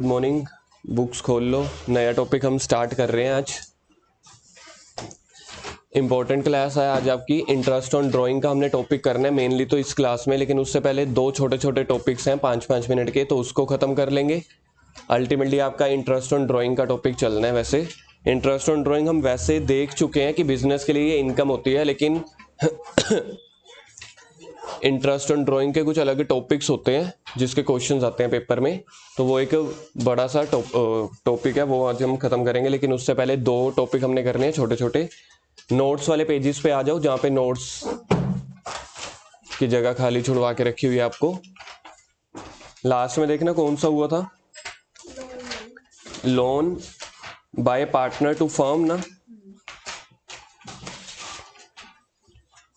Good morning. Books खोल लो, नया topic हम स्टार्ट कर रहे हैं। आज इंपॉर्टेंट क्लास है आज आपकी। इंटरेस्ट ऑन ड्राइंग का हमने टॉपिक करना है मेनली तो इस क्लास में, लेकिन उससे पहले दो छोटे छोटे टॉपिक्स हैं 5-5 मिनट के, तो उसको ख़त्म कर लेंगे। अल्टीमेटली आपका इंटरेस्ट ऑन ड्राइंग का टॉपिक चलना है। वैसे इंटरेस्ट ऑन ड्राइंग हम वैसे देख चुके हैं कि बिजनेस के लिए ये इनकम होती है, लेकिन इंटरेस्ट ऑन ड्राइंग के कुछ अलग टॉपिक्स होते हैं जिसके क्वेश्चंस आते हैं पेपर में, तो वो एक बड़ा सा टॉपिक है, वो आज हम खत्म करेंगे। लेकिन उससे पहले दो टॉपिक हमने करने हैं छोटे छोटे। नोट्स वाले पेजेस पे आ जाओ, जहाँ पे नोट्स की जगह खाली छुड़वा के रखी हुई है आपको। लास्ट में देखना कौन सा हुआ था, loan by partner to firm ना।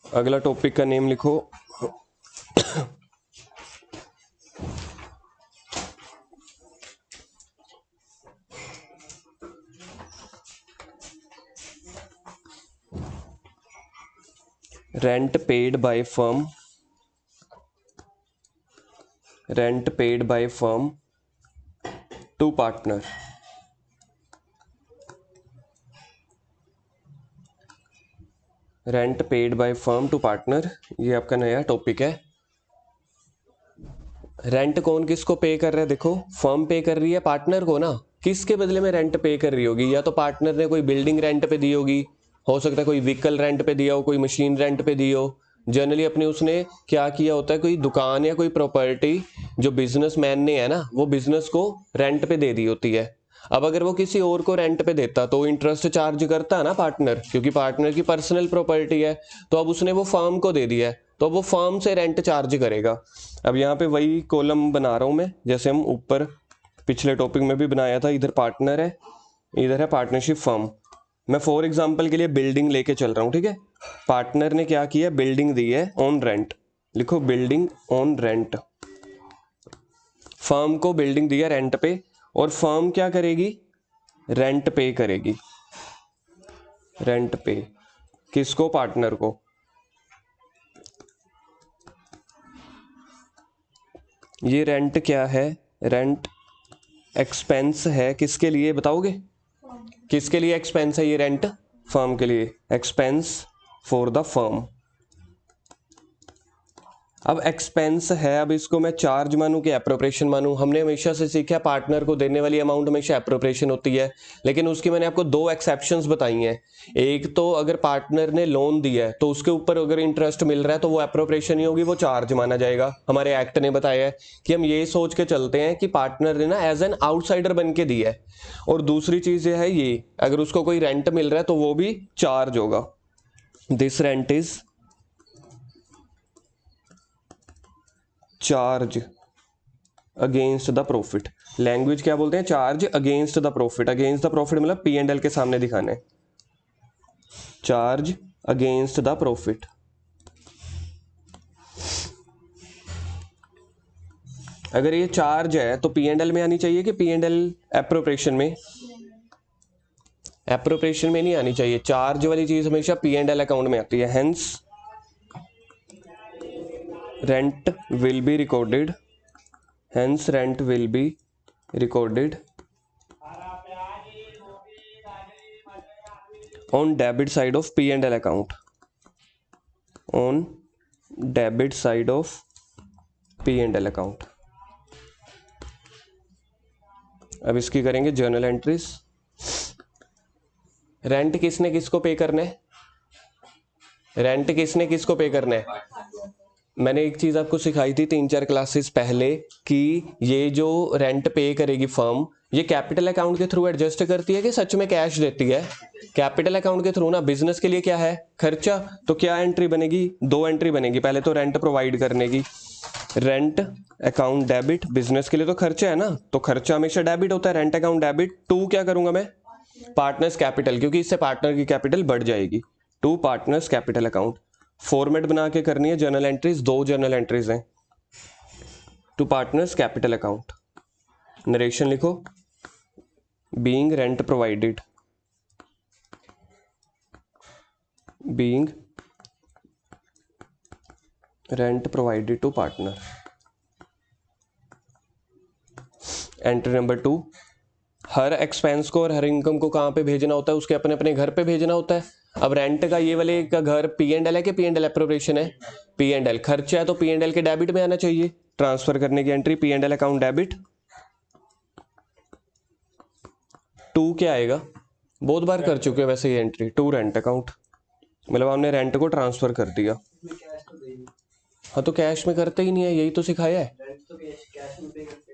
अगला टॉपिक का नेम लिखो rent paid by firm, rent paid by firm to partner. Rent paid by firm to partner, ये आपका नया टॉपिक है। रेंट कौन किसको पे कर रहा है? देखो, फर्म पे कर रही है पार्टनर को ना। किसके बदले में रेंट पे कर रही होगी? या तो पार्टनर ने कोई बिल्डिंग रेंट पे दी होगी, हो सकता है कोई व्हीकल रेंट पे दिया हो, कोई मशीन रेंट पे दी हो। जनरली अपने उसने क्या किया होता है, कोई दुकान या कोई प्रॉपर्टी जो बिजनेसमैन ने है ना, वो बिजनेस को रेंट पे दे दी होती है। अब अगर वो किसी और को रेंट पे देता तो इंटरेस्ट चार्ज करता है ना पार्टनर, क्योंकि पार्टनर की पर्सनल प्रॉपर्टी है। तो अब उसने वो फर्म को दे दिया है, तो वो फर्म से रेंट चार्ज करेगा। अब यहाँ पे वही कॉलम बना रहा हूँ मैं, जैसे हम ऊपर पिछले टॉपिक में भी बनाया था। इधर पार्टनर है, इधर है पार्टनरशिप फर्म। मैं फॉर एग्जांपल के लिए बिल्डिंग लेके चल रहा हूँ, ठीक है। पार्टनर ने क्या किया, बिल्डिंग दी है ऑन रेंट। लिखो बिल्डिंग ऑन रेंट। फर्म को बिल्डिंग दिया रेंट पे, और फर्म क्या करेगी, रेंट पे करेगी। रेंट पे किसको? पार्टनर को। ये रेंट क्या है? रेंट एक्सपेंस है। किसके लिए बताओगे? किसके लिए एक्सपेंस है ये रेंट? फर्म के लिए। Expense for the firm. अब एक्सपेंस है, अब इसको मैं चार्ज मानूं कि एप्रोप्रिएशन मानूं? हमने हमेशा से सीखा पार्टनर को देने वाली अमाउंट हमेशा एप्रोप्रिएशन होती है, लेकिन उसकी मैंने आपको दो एक्सेप्शंस बताई हैं। एक तो अगर पार्टनर ने लोन दिया है तो उसके ऊपर अगर इंटरेस्ट मिल रहा है तो वो एप्रोप्रिएशन नहीं होगी, वो चार्ज माना जाएगा। हमारे एक्ट ने बताया है कि हम ये सोच के चलते हैं कि पार्टनर ने ना एज एन आउटसाइडर बन के दिया है। और दूसरी चीज ये है, ये अगर उसको कोई रेंट मिल रहा है तो वो भी चार्ज होगा। This rent is charge against the profit. Language क्या बोलते हैं? Charge against the profit. Against the profit मतलब पी एंड एल के सामने दिखाना है। Charge against the profit. अगर ये चार्ज है तो पी एंड एल में आनी चाहिए कि पी एंड एल एप्रोप्रिएशन में? एप्रोप्रिएशन में नहीं आनी चाहिए। चार्ज वाली चीज हमेशा पी एंड एल अकाउंट में आती है। Hence rent will be recorded, hence rent will be recorded on debit side of P and L account, on debit side of P and L account। अब इसकी करेंगे journal entries. Rent किसने किसको पे करना है? रेंट किसने किसको पे करना है? मैंने एक चीज आपको सिखाई थी 3-4 क्लासेस पहले कि ये जो रेंट पे करेगी फर्म, ये कैपिटल अकाउंट के थ्रू एडजस्ट करती है कि सच में कैश देती है? कैपिटल अकाउंट के थ्रू ना। बिजनेस के लिए क्या है? खर्चा। तो क्या एंट्री बनेगी? दो एंट्री बनेगी। पहले तो रेंट प्रोवाइड करने की, रेंट अकाउंट डेबिट। बिजनेस के लिए तो खर्चा है ना, तो खर्चा हमेशा डेबिट होता है। रेंट अकाउंट डेबिट टू क्या करूंगा मैं? पार्टनर्स कैपिटल, क्योंकि इससे पार्टनर की कैपिटल बढ़ जाएगी। To partners capital account. Format बना के करनी है जर्नल एंट्रीज। दो जर्नल एंट्रीज हैं। To partners capital account. Narration लिखो, being rent provided, being rent provided to partner. Entry number 2, हर एक्सपेंस को और हर इनकम को कहाँ पे भेजना होता है, उसके अपने अपने घर पे भेजना होता है। अब रेंट का ये वाले का घर P&L है कि P&L अप्रोप्रिएशन है? P&L। खर्चा है तो P&L के डेबिट में आना चाहिए। ट्रांसफर करने की एंट्री P&L अकाउंट डेबिट। 2 क्या आएगा? बहुत बार कर चुके हैं वैसे ये एंट्री। 2 रेंट अकाउंट, मतलब हमने रेंट को ट्रांसफर कर दिया। हाँ तो कैश में करते ही नहीं है, यही तो सिखाया है।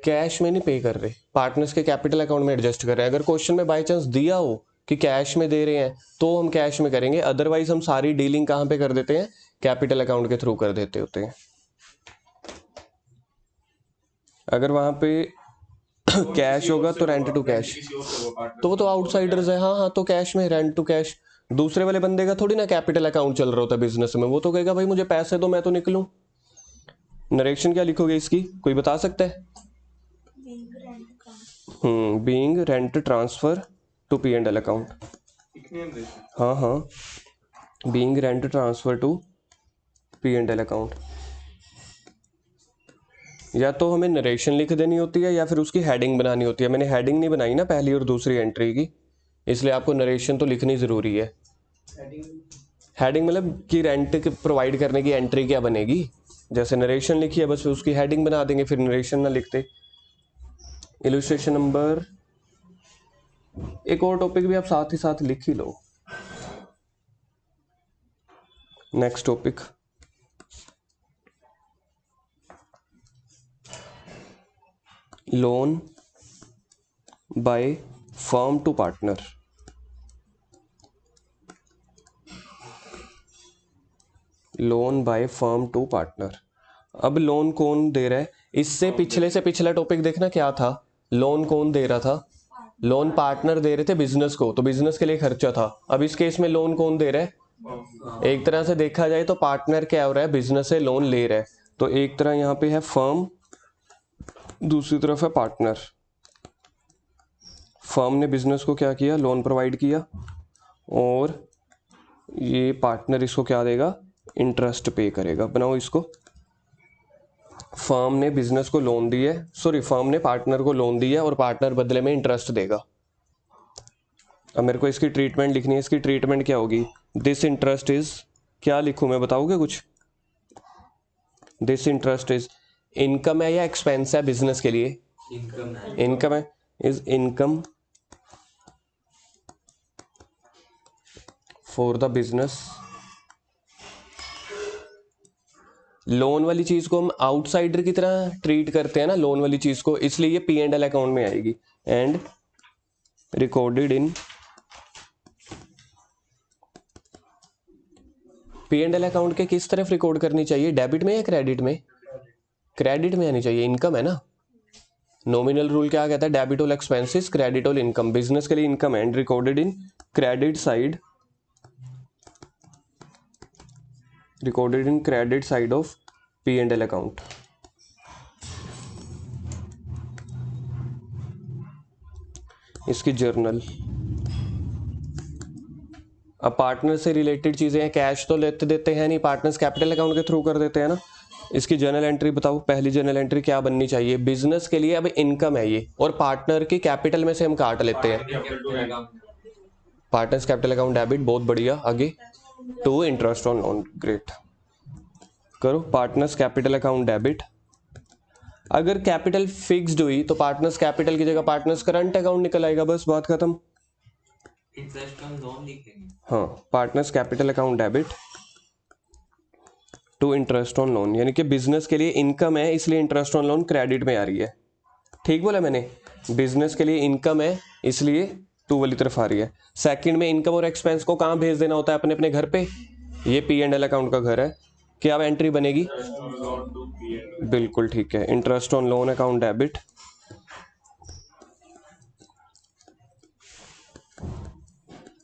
कैश में नहीं पे कर रहे, पार्टनर्स के कैपिटल अकाउंट में एडजस्ट कर रहे हैं। अगर क्वेश्चन में बाय चांस दिया हो कि कैश में दे रहे हैं तो हम कैश में करेंगे, अदरवाइज हम सारी डीलिंग कहाँ पे कर देते हैं? कैपिटल अकाउंट के थ्रू कर देते होते हैं। अगर वहां पे कैश होगा तो रेंट टू कैश, तो वो तो आउटसाइडर्स है। हाँ हाँ, तो कैश में रेंट टू कैश। दूसरे वाले बंदे का थोड़ी ना कैपिटल अकाउंट चल रहा होता है बिजनेस में, वो तो कहेगा भाई मुझे पैसे दो मैं तो निकलूं। नरेशन क्या लिखोगे इसकी, कोई बता सकता है? Being rent transfer to P&L account. हाँ हाँ, being rent transfer to P&L account. या तो हमें नरेशन लिख देनी होती है या फिर उसकी हेडिंग बनानी होती है। मैंने हेडिंग नहीं बनाई ना पहली और दूसरी एंट्री की, इसलिए आपको नरेशन तो लिखनी जरूरी है। हेडिंग मतलब कि रेंट प्रोवाइड करने की एंट्री क्या बनेगी। जैसे नरेशन लिखी है बस उसकी हेडिंग बना देंगे, फिर नरेशन ना लिखते। इलस्ट्रेशन नंबर, एक और टॉपिक भी आप साथ ही साथ लिख ही लो। Next topic, loan by firm to partner. Loan by firm to partner. अब लोन कौन दे रहा है? इससे पिछले से पिछला टॉपिक देखना क्या था, लोन कौन दे रहा था? लोन पार्टनर दे रहे थे बिजनेस को, तो बिजनेस के लिए खर्चा था। अब इस केस में लोन कौन दे रहा है? एक तरह से देखा जाए तो पार्टनर क्या हो रहा है, बिजनेस से लोन ले रहा है। तो एक तरह यहाँ पे है फर्म, दूसरी तरफ है पार्टनर। फर्म ने बिजनेस को क्या किया, लोन प्रोवाइड किया, और ये पार्टनर इसको क्या देगा, इंटरेस्ट पे करेगा। बनाओ इसको, फर्म ने बिजनेस को लोन दी है, सॉरी फर्म ने पार्टनर को लोन दी है और पार्टनर बदले में इंटरेस्ट देगा। अब मेरे को इसकी ट्रीटमेंट लिखनी है। इसकी ट्रीटमेंट क्या होगी? दिस इंटरेस्ट इज, क्या लिखूं मैं, बताओगे कुछ? दिस इंटरेस्ट इज इनकम है या एक्सपेंस है बिजनेस के लिए? इनकम है। Is income for the business. Loan वाली चीज को हम आउटसाइडर की तरह ट्रीट करते हैं ना, लोन वाली चीज को, इसलिए ये P&L अकाउंट में आएगी and recorded in P&L account के किस तरफ रिकॉर्ड करनी चाहिए, डेबिट में या क्रेडिट में? क्रेडिट में आनी चाहिए, इनकम है ना। नॉमिनल रूल क्या कहता है, debit all expenses credit all income. Business के लिए income and recorded in credit side, recorded in credit side of P&L account. इसकी जर्नल। अब पार्टनर से रिलेटेड चीजें हैं, कैश तो लेते देते हैं नहीं, पार्टनर्स कैपिटल अकाउंट के थ्रू कर देते हैं ना। इसकी जर्नल एंट्री बताओ, पहली जर्नल एंट्री क्या बननी चाहिए? बिजनेस के लिए अब इनकम है ये, और पार्टनर की कैपिटल में से हम काट लेते हैं। पार्टनर्स कैपिटल अकाउंट डेबिट, बहुत बढ़िया। आगे, to interest on loan, great. करो पार्टनर्स कैपिटल अकाउंट डेबिट। अगर कैपिटल फिक्स्ड हुई तो पार्टनर्स कैपिटल की जगह पार्टनर्स करंट अकाउंट निकल आएगा, बस बात खत्म। इंटरेस्ट ऑन लोन लिखेंगे। हाँ, partners capital account debit to interest on loan, यानी कि बिजनेस के लिए इनकम है इसलिए इंटरेस्ट ऑन लोन क्रेडिट में आ रही है। ठीक बोला मैंने, बिजनेस के लिए इनकम है इसलिए टू वाली तरफ आ रही है। सेकंड में इनकम और एक्सपेंस को कहाँ भेज देना होता है, अपने अपने घर पे। ये P&L अकाउंट का घर है, क्या एंट्री बनेगी? बिल्कुल ठीक है, interest on loan account debit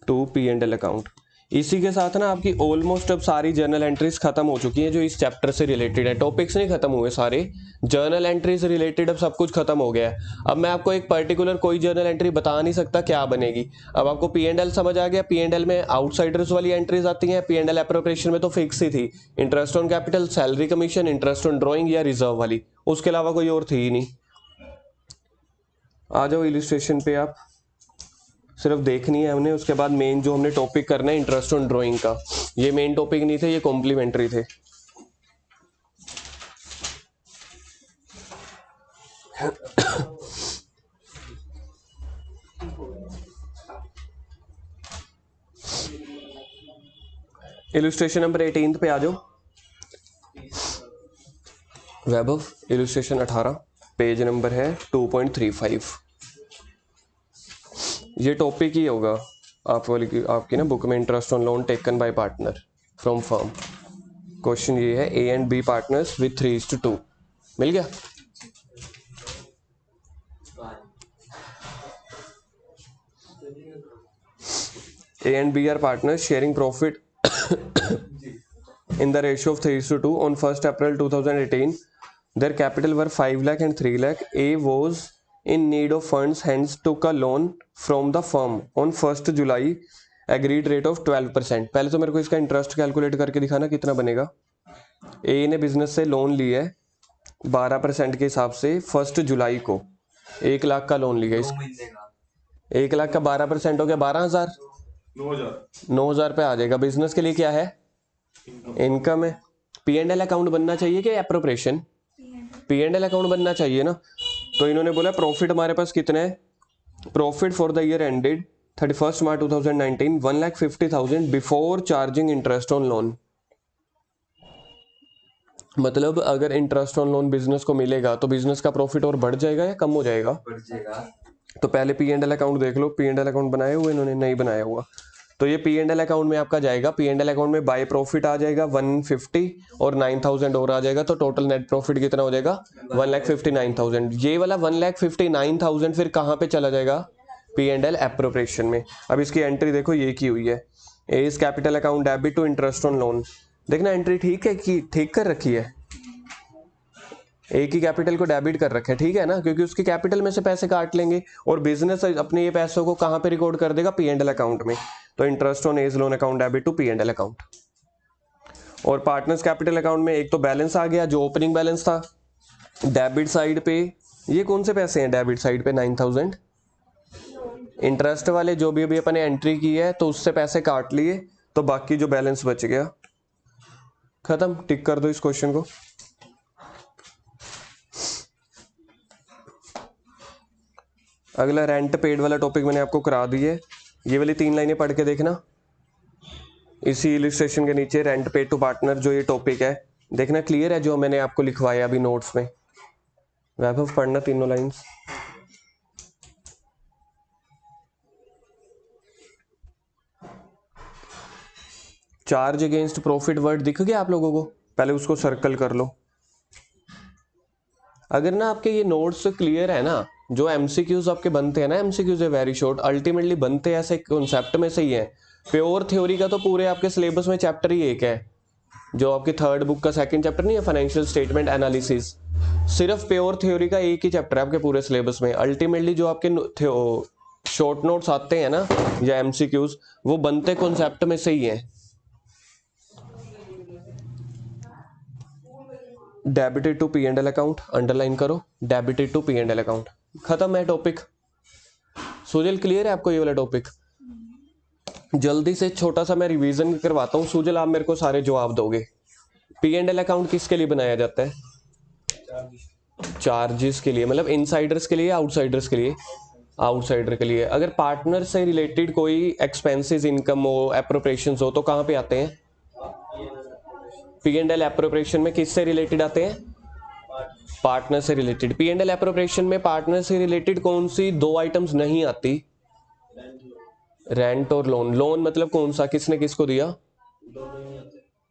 to P&L account. इसी के साथ ना आपकी ऑलमोस्ट अब सारी जर्नल एंट्रीज खत्म हो चुकी हैं जो इस चैप्टर से रिलेटेड है। टॉपिक्स नहीं खत्म हुए सारे, जर्नल एंट्री से रिलेटेड अब सब कुछ खत्म हो गया है। अब मैं आपको एक पर्टिकुलर कोई जर्नल एंट्री बता नहीं सकता क्या बनेगी। अब आपको P&L समझ आ गया, P&L में आउटसाइडर्स वाली एंट्रीज आती हैं, P&L अप्रोप्रिएशन में तो फिक्स ही थी, interest on capital, salary commission, interest on drawing या रिजर्व वाली, उसके अलावा कोई और थी ही नहीं। आ जाओ इलिस्ट्रेशन पे, आप सिर्फ देखनी है हमने, उसके बाद मेन जो हमने टॉपिक करना है इंटरेस्ट ऑन ड्राइंग का, ये मेन टॉपिक नहीं थे, ये कॉम्प्लीमेंट्री थे। इलिस्ट्रेशन नंबर 18 पे आ जाओ वैभव, इलिस्ट्रेशन 18, पेज नंबर है 2.35। ये टॉपिक ही होगा आप वाली की, आपकी ना बुक में, interest on loan taken by partner from firm. Question ये है, A and B partners with 3:2। मिल गया? A and B are partners sharing profit in the ratio of 3:2 on 1st April 2018. Their capital were 5 lakh and 3 lakh. A was in need of funds, hence took a loan from the firm on 1st July. Agreed rate of 12%. पहले तो मेरे को इसका interest calculate करके दिखाना कितना बनेगा। A ने बिजनेस से लोन लिया है 12% के हिसाब से 1 जुलाई को, 1 लाख का लोन लिया। 1 लाख का 12% हो गया 12,000, 9,000 पे आ जाएगा। बिजनेस के लिए क्या है? इनकम है। P&L अकाउंट बनना चाहिए कि एप्रोप्रिएशन? P&L अकाउंट बनना चाहिए ना। तो इन्होंने बोला प्रॉफिट हमारे पास कितना है, profit for the year ended 31 March 2019 1,50,000 before charging interest on loan. मतलब अगर इंटरेस्ट ऑन लोन बिजनेस को मिलेगा तो बिजनेस का प्रॉफिट और बढ़ जाएगा या कम हो जाएगा? बढ़ जाएगा। तो पहले P&L अकाउंट देख लो, P&L अकाउंट बनाए हुए इन्होंने, नहीं बनाया हुआ। तो ये P&L अकाउंट में आपका जाएगा, P&L अकाउंट में बाय प्रॉफिट आ जाएगा 150 और 9,000 और आ जाएगा, तो टोटल नेट प्रॉफिट कितना हो जाएगा? 1,59,000। ये वाला 1,59,000 फिर कहाँ पे चला जाएगा? P&L एप्रोप्रिएशन में। अब इसकी एंट्री देखो, ये की हुई है, A is capital account debit to interest on loan. देखना एंट्री ठीक है कि ठीक कर रखी है, एक ही कैपिटल को डेबिट कर रखा है, ठीक है ना, क्योंकि उसकी कैपिटल में से पैसे काट लेंगे और बिजनेस अपने ये पैसों को कहां पे रिकॉर्ड कर देगा? P&L अकाउंट में। तो interest on as loan account debit to P&L account. और पार्टनर्स कैपिटल अकाउंट में एक तो बैलेंस आ गया जो ओपनिंग बैलेंस था, डेबिट साइड पे ये कौन से पैसे हैं? डेबिट साइड पे 9,000 इंटरेस्ट वाले, जो भी अभी अपने एंट्री की है तो उससे पैसे काट लिए, तो बाकी जो बैलेंस बच गया, खत्म। टिक कर दो इस क्वेश्चन को। अगला रेंट पेड वाला टॉपिक मैंने आपको करा दी है, ये वाली 3 लाइनें पढ़ के देखना। इसी इलिस्ट्रेशन के नीचे रेंट पेड टू पार्टनर जो ये टॉपिक है, देखना क्लियर है जो मैंने आपको लिखवाया अभी नोट्स में। वैभव पढ़ना तीनों lines. Charge against profit word दिख गया आप लोगों को? पहले उसको सर्कल कर लो। अगर ना आपके ये नोट्स क्लियर है ना, जो एमसीक्यूज आपके बनते हैं ना, एमसीक्यूज है वेरी शॉर्ट, अल्टीमेटली बनते हैं ऐसे कॉन्सेप्ट में से ही है। प्योर थ्योरी का तो पूरे आपके सिलेबस में चैप्टर ही एक है, जो आपकी 3rd बुक का 2nd चैप्टर नहीं है, फाइनेंशियल स्टेटमेंट एनालिसिस। सिर्फ प्योर थ्योरी का एक ही चैप्टर है आपके पूरे सिलेबस में। अल्टीमेटली जो आपके शॉर्ट नोट्स आते हैं ना या एमसीक्यूज, वो बनते कॉन्सेप्ट में से ही है। Debited to P&L account, underline करो, डेबिटेड टू P&L अकाउंट। खत्म है टॉपिक। सुजल क्लियर है आपको ये वाला टॉपिक? जल्दी से छोटा सा मैं रिवीजन करवाता हूँ, सुजल आप मेरे को सारे जवाब दोगे। P&L अकाउंट किसके लिए बनाया जाता है? चार्जेस के लिए, मतलब इनसाइडर्स के लिए, आउटसाइडर्स के लिए? आउटसाइडर के लिए। अगर पार्टनर से रिलेटेड कोई एक्सपेंसेस, इनकम हो, एप्रोप्रिएशंस हो, तो कहाँ पे आते हैं? P&L एप्रोप्रिएशन में किससे रिलेटेड आते हैं? पार्टनर से रिलेटेड। P&L एप्रोप्रिएशन में पार्टनर से रिलेटेड कौन सी 2 आइटम्स नहीं आती? रेंट और लोन। लोन मतलब कौन सा, किसने किसको दिया?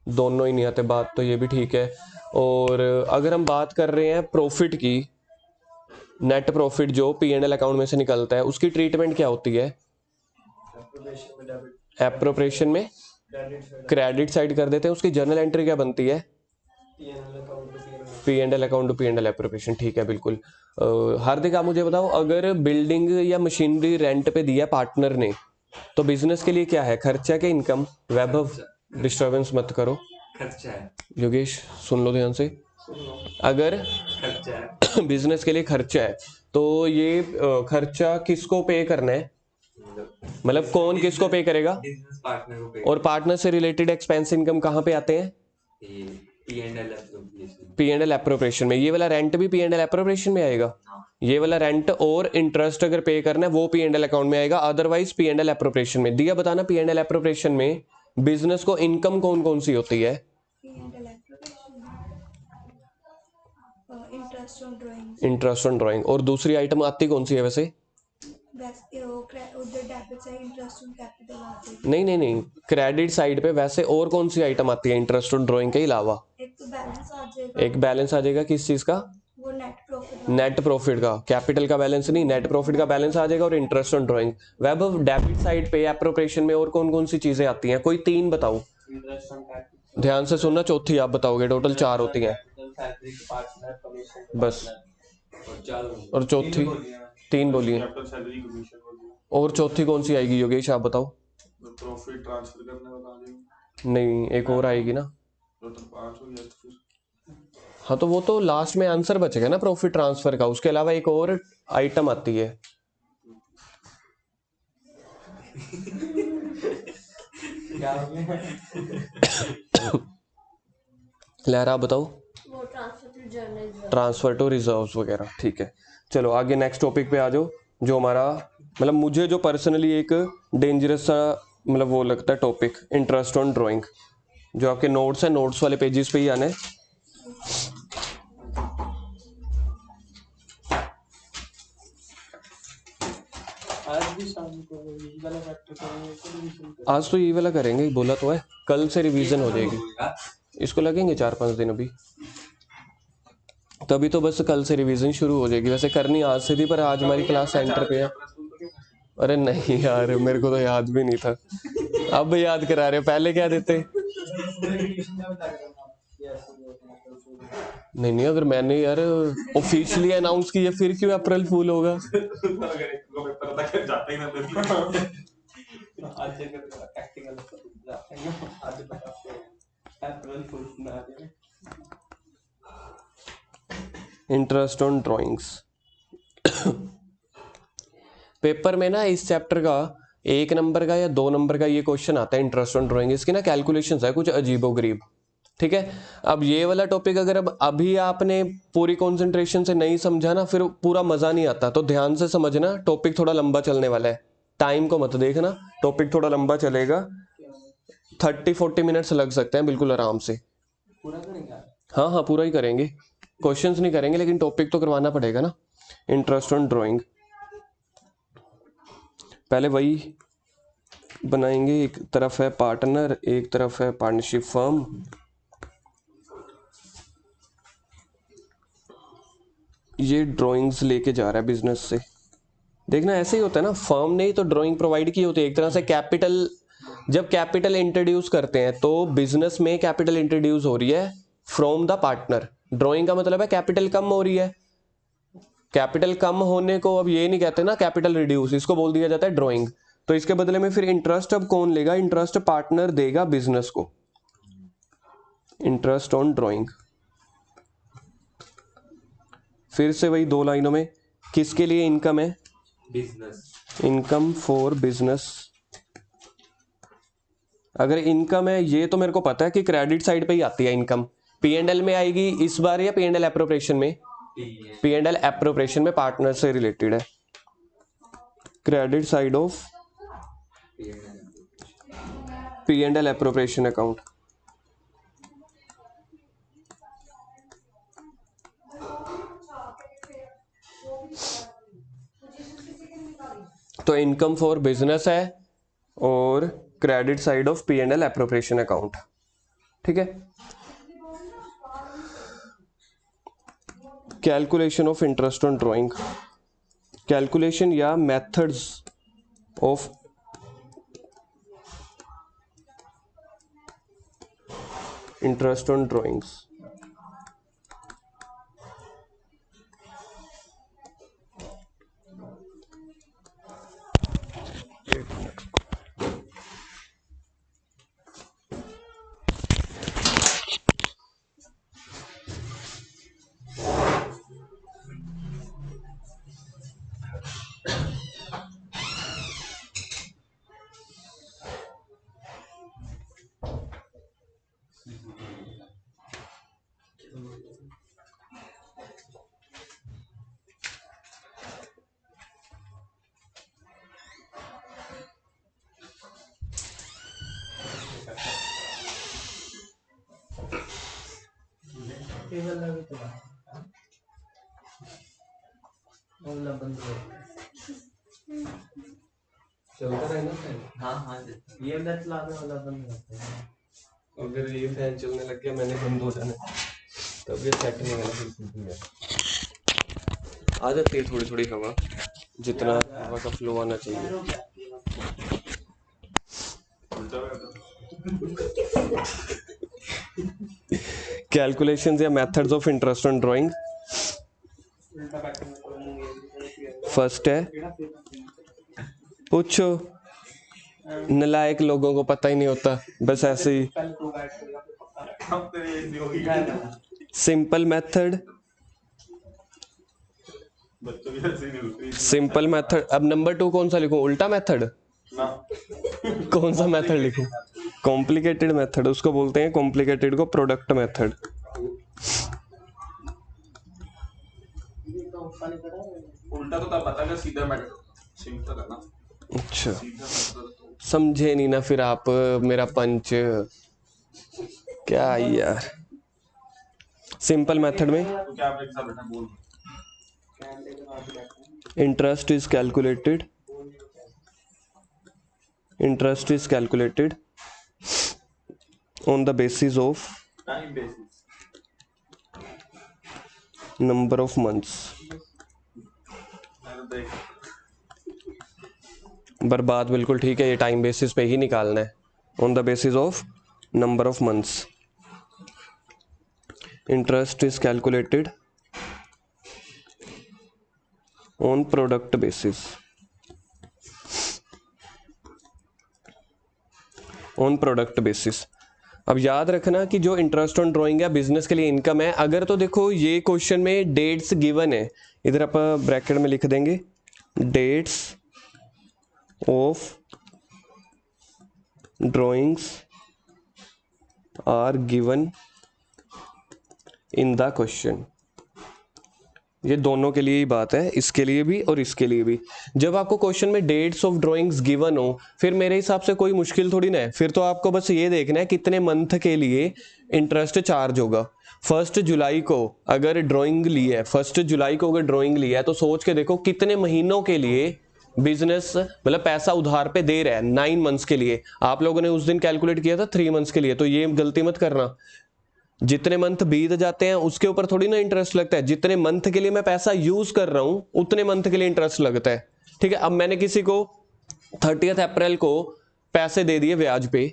दोनों ही नहीं आते, बात तो ये भी ठीक है। और अगर हम बात कर रहे हैं प्रॉफिट की, नेट प्रॉफिट जो P&L अकाउंट में से निकलता है, उसकी ट्रीटमेंट क्या होती है? एप्रोप्रिएशन में क्रेडिट साइड कर देते हैं। उसकी जर्नल एंट्री क्या बनती है? P&L account to P&L appropriation. ठीक है, बिल्कुल। हार्दिक आप मुझे बताओ, अगर बिल्डिंग या मशीनरी रेंट पे दिया पार्टनर ने, तो बिजनेस के लिए क्या है, खर्चा के इनकम? वैभव डिस्टर्बेंस मत करो। खर्चा है। योगेश सुन लो ध्यान से। अगर खर्चा है। बिजनेस के लिए खर्चा है, तो ये खर्चा किसको पे करना है, मतलब कौन किसको पे करेगा, बिजनेस पार्टनर को पे और पार्टनर से रिलेटेड एक्सपेंस इनकम कहाँ पे आते हैं, P and L appropriation. P and L appropriation में। ये वाला रेंट भी पी एंड एल एप्रोप्रिएशन में आएगा, ये वाला रेंट और इंटरेस्ट अगर पे करना है वो पी एंड एल अकाउंट में आएगा, otherwise P and L appropriation में। दिया बताना पी एंड एल एप्रोप्रिएशन में बिजनेस को इनकम कौन कौन सी होती है, interest on drawing, interest on drawing, और दूसरी आइटम आती कौन सी है वैसे, उधर debit side interest on capital आते हैं। नहीं नहीं नहीं, क्रेडिट साइड पे वैसे और कौन सी आइटम आती है इंटरेस्ट ऑन ड्राइंग के अलावा, एक तो बैलेंस आ जाएगा, एक बैलेंस आ जाएगा किस चीज का, वो नेट प्रॉफिट, नेट प्रॉफिट का, कैपिटल का बैलेंस नहीं, नेट प्रॉफिट का बैलेंस आ जाएगा, और interest on drawing. Vaibhav debit side पे एप्रोप्रिएशन में और कौन कौन सी चीजें आती हैं, कोई तीन बताओ, इंटरेस्ट ऑन कैपिटल, ध्यान से सुनना, चौथी आप बताओगे, टोटल चार होती हैं सैलरी पार्टनर, कमीशन बस, और चार और चौथी तीन बोलिए, कैपिटल सैलरी कमीशन और चौथी कौन सी आएगी योगेश आप बताओ, प्रॉफिट ट्रांसफर करने बता देंगे, नहीं एक और आएगी ना, टोटल 5 हो गया तो फिर हाँ तो वो तो लास्ट में आंसर बचेगा ना प्रॉफिट ट्रांसफर का, उसके अलावा एक और आइटम आती है, क्या हो गया? लहरा बताओ, वो transfer to journal, transfer to reserves वगैरह, ठीक है। चलो आगे नेक्स्ट टॉपिक पे आ जाओ, जो हमारा मतलब मुझे जो पर्सनली एक डेंजरस सा मतलब वो लगता है टॉपिक, इंटरेस्ट ऑन ड्राइंग, जो आपके नोट्स है, नोट्स वाले पेजेस पे ही आने। आज भी शाम को यही वाला फैक्टर करेंगे तो रिवीजन आज तो ये वाला करेंगे, बोला तो है, कल से रिवीजन हो जाएगी, इसको लगेंगे 4-5 दिन अभी, तभी तो बस कल से रिवीजन शुरू हो जाएगी। वैसे करनी आज से थी, पर आज हमारी क्लास सेंटर पे है। अरे नहीं यार, मेरे को तो याद भी नहीं था, अब याद करा रहे हो, पहले क्या देते। नहीं नहीं, अगर मैंने यार ऑफिशियली अनाउंस किया फिर क्यों अप्रैल फूल होगा। पता कर जाता ही ना आज जगह प्रैक्टिकल आज अप्रैल फुल ना दे। इंटरेस्ट ऑन ड्राइंग्स पेपर में ना इस चैप्टर का 1 नंबर का या 2 नंबर का ये क्वेश्चन आता है, इंटरेस्ट ऑन ड्राइंग। इसकी ना कैलकुलेशंस है कुछ अजीबोगरीब, ठीक है। अब ये वाला टॉपिक अगर अब अभी आपने पूरी कंसंट्रेशन से नहीं समझा ना, फिर पूरा मजा नहीं आता, तो ध्यान से समझना, टॉपिक थोड़ा लंबा चलने वाला है, टाइम को मत देखना, टॉपिक थोड़ा लंबा चलेगा, 30-40 मिनट्स लग सकते हैं बिल्कुल आराम से। पूरा करेंगे हाँ हाँ पूरा ही करेंगे, क्वेश्चंस नहीं करेंगे, लेकिन टॉपिक तो करवाना पड़ेगा ना। इंटरेस्ट ऑन ड्राइंग पहले वही बनाएंगे, एक तरफ है पार्टनर, एक तरफ है पार्टनरशिप फर्म। ये ड्राइंग्स लेके जा रहा है बिजनेस से, देखना ऐसे ही होता है ना, फर्म ने ही तो ड्राइंग प्रोवाइड की होती है एक तरह से। कैपिटल, जब कैपिटल इंट्रोड्यूस करते हैं तो बिजनेस में कैपिटल इंट्रोड्यूस हो रही है फ्रॉम द पार्टनर। ड्राइंग का मतलब है कैपिटल कम हो रही है, कैपिटल कम होने को अब ये नहीं कहते ना कैपिटल रिड्यूस, इसको बोल दिया जाता है ड्राइंग। तो इसके बदले में फिर इंटरेस्ट अब कौन लेगा, इंटरेस्ट पार्टनर देगा बिजनेस को। इंटरेस्ट ऑन ड्राइंग फिर से वही 2 लाइनों में, किसके लिए इनकम है, बिजनेस, इनकम फॉर बिजनेस। अगर इनकम है, ये तो मेरे को पता है कि क्रेडिट साइड पे ही आती है इनकम, पी&एल में आएगी इस बार या पी&एल एप्रोप्रिएशन में, पी&एल एप्रोप्रिएशन में पार्टनर से रिलेटेड है, credit side of P and L appropriation account. तो इनकम फॉर बिजनेस है और credit side of P and L appropriation account, ठीक है। Calculation of interest on drawing, calculation या methods of interest on drawings. केबल लगे तो वाला बंद हो चलता रहना फैन। हाँ हाँ ये नेट लाने वाला बंद रहता है। अगर ये फैन चलने लग गया मैंने बंद हो जाना तब ये सेट नहीं होना बिल्कुल भी। आ जाती है थोड़ी थोड़ी हवा, जितना हवा का फ्लो आना चाहिए। कैलकुलेशंस या methods of interest on drawing. उल्टा बैठने में कोई नहीं है। फर्स्ट है, पूछो, नलायक लोगों को पता ही नहीं होता, बस ऐसे ही। पहले तो बैठ के यहाँ पे पक्का रखा। अब तो ये इजी हो गई। सिंपल मेथड, बच्चों की ऐसे ही नहीं होती सिंपल मेथड। अब नंबर 2 कौन सा लिखूं, उल्टा मेथड? ना। कौन सा मेथड लिखूं? कॉम्प्लिकेटेड मेथड, उसको बोलते हैं कॉम्प्लिकेटेड को प्रोडक्ट मेथड। ये तो ऊपर पड़ा है। उल्टा तो तब बताएगा, सीधा मैटर सिंपल है ना। अच्छा, सीधा मैटर तो समझे नहीं ना फिर आप मेरा पंच। क्या यार, सिंपल मेथड में तो क्या आप एक साथ बैठा बोल कैमरे के पास बैठे हैं। Interest is calculated, interest is calculated on the basis of time basis. number of months। मैंने देख बर्बाद, बिल्कुल ठीक है, ये टाइम बेसिस पे ही निकालना है। On the basis of number of months, interest is calculated on product basis, on product basis. अब याद रखना कि जो इंटरेस्ट ऑन ड्राइंग है बिजनेस के लिए इनकम है। अगर तो देखो ये क्वेश्चन में डेट्स गिवन है, इधर आप ब्रैकेट में लिख देंगे dates of drawings are given in the question. ये दोनों के लिए ही बात है, इसके लिए भी और इसके लिए भी। जब आपको क्वेश्चन में डेट्स ऑफ ड्राइंग्स गिवन हो, फिर मेरे हिसाब से कोई मुश्किल थोड़ी ना है। फिर तो आपको बस ये देखना है कितने मंथ के लिए इंटरेस्ट चार्ज होगा। 1 जुलाई को अगर ड्राइंग ली है, 1 जुलाई को अगर ड्राइंग लिया है तो सोच के देखो कितने महीनों के लिए बिजनेस मतलब पैसा उधार पे दे रहा है। 9 मंथ्स के लिए। आप लोगों ने उस दिन कैलकुलेट किया था 3 मंथ्स के लिए, तो ये गलती मत करना। जितने मंथ बीत जाते हैं उसके ऊपर थोड़ी ना इंटरेस्ट लगता है, जितने मंथ के लिए मैं पैसा यूज कर रहा हूं उतने मंथ के लिए इंटरेस्ट लगता है। ठीक है, अब मैंने किसी को 30 अप्रैल को पैसे दे दिए ब्याज पे,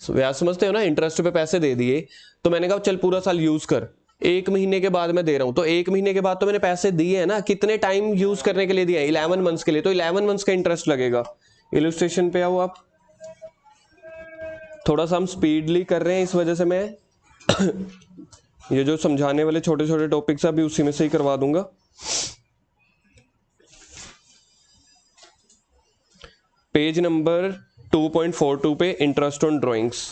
ब्याज समझते हो ना, इंटरेस्ट पे पैसे दे दिए, तो मैंने कहा चल पूरा साल यूज कर, 1 महीने के बाद मैं दे रहा हूं, तो 1 महीने के बाद तो मैंने पैसे दिए हैं ना, कितने टाइम यूज करने के लिए दिया है, 11 मंथ्स के लिए, तो 11 मंथ्स का इंटरेस्ट लगेगा। इलस्ट्रेशन पे आओ आप, थोड़ा सा हम स्पीडली कर रहे हैं इस वजह से मैं ये जो समझाने वाले छोटे छोटे टॉपिक्स अभी उसी में से ही करवा दूंगा। पेज नंबर 2.42 पे interest on drawings,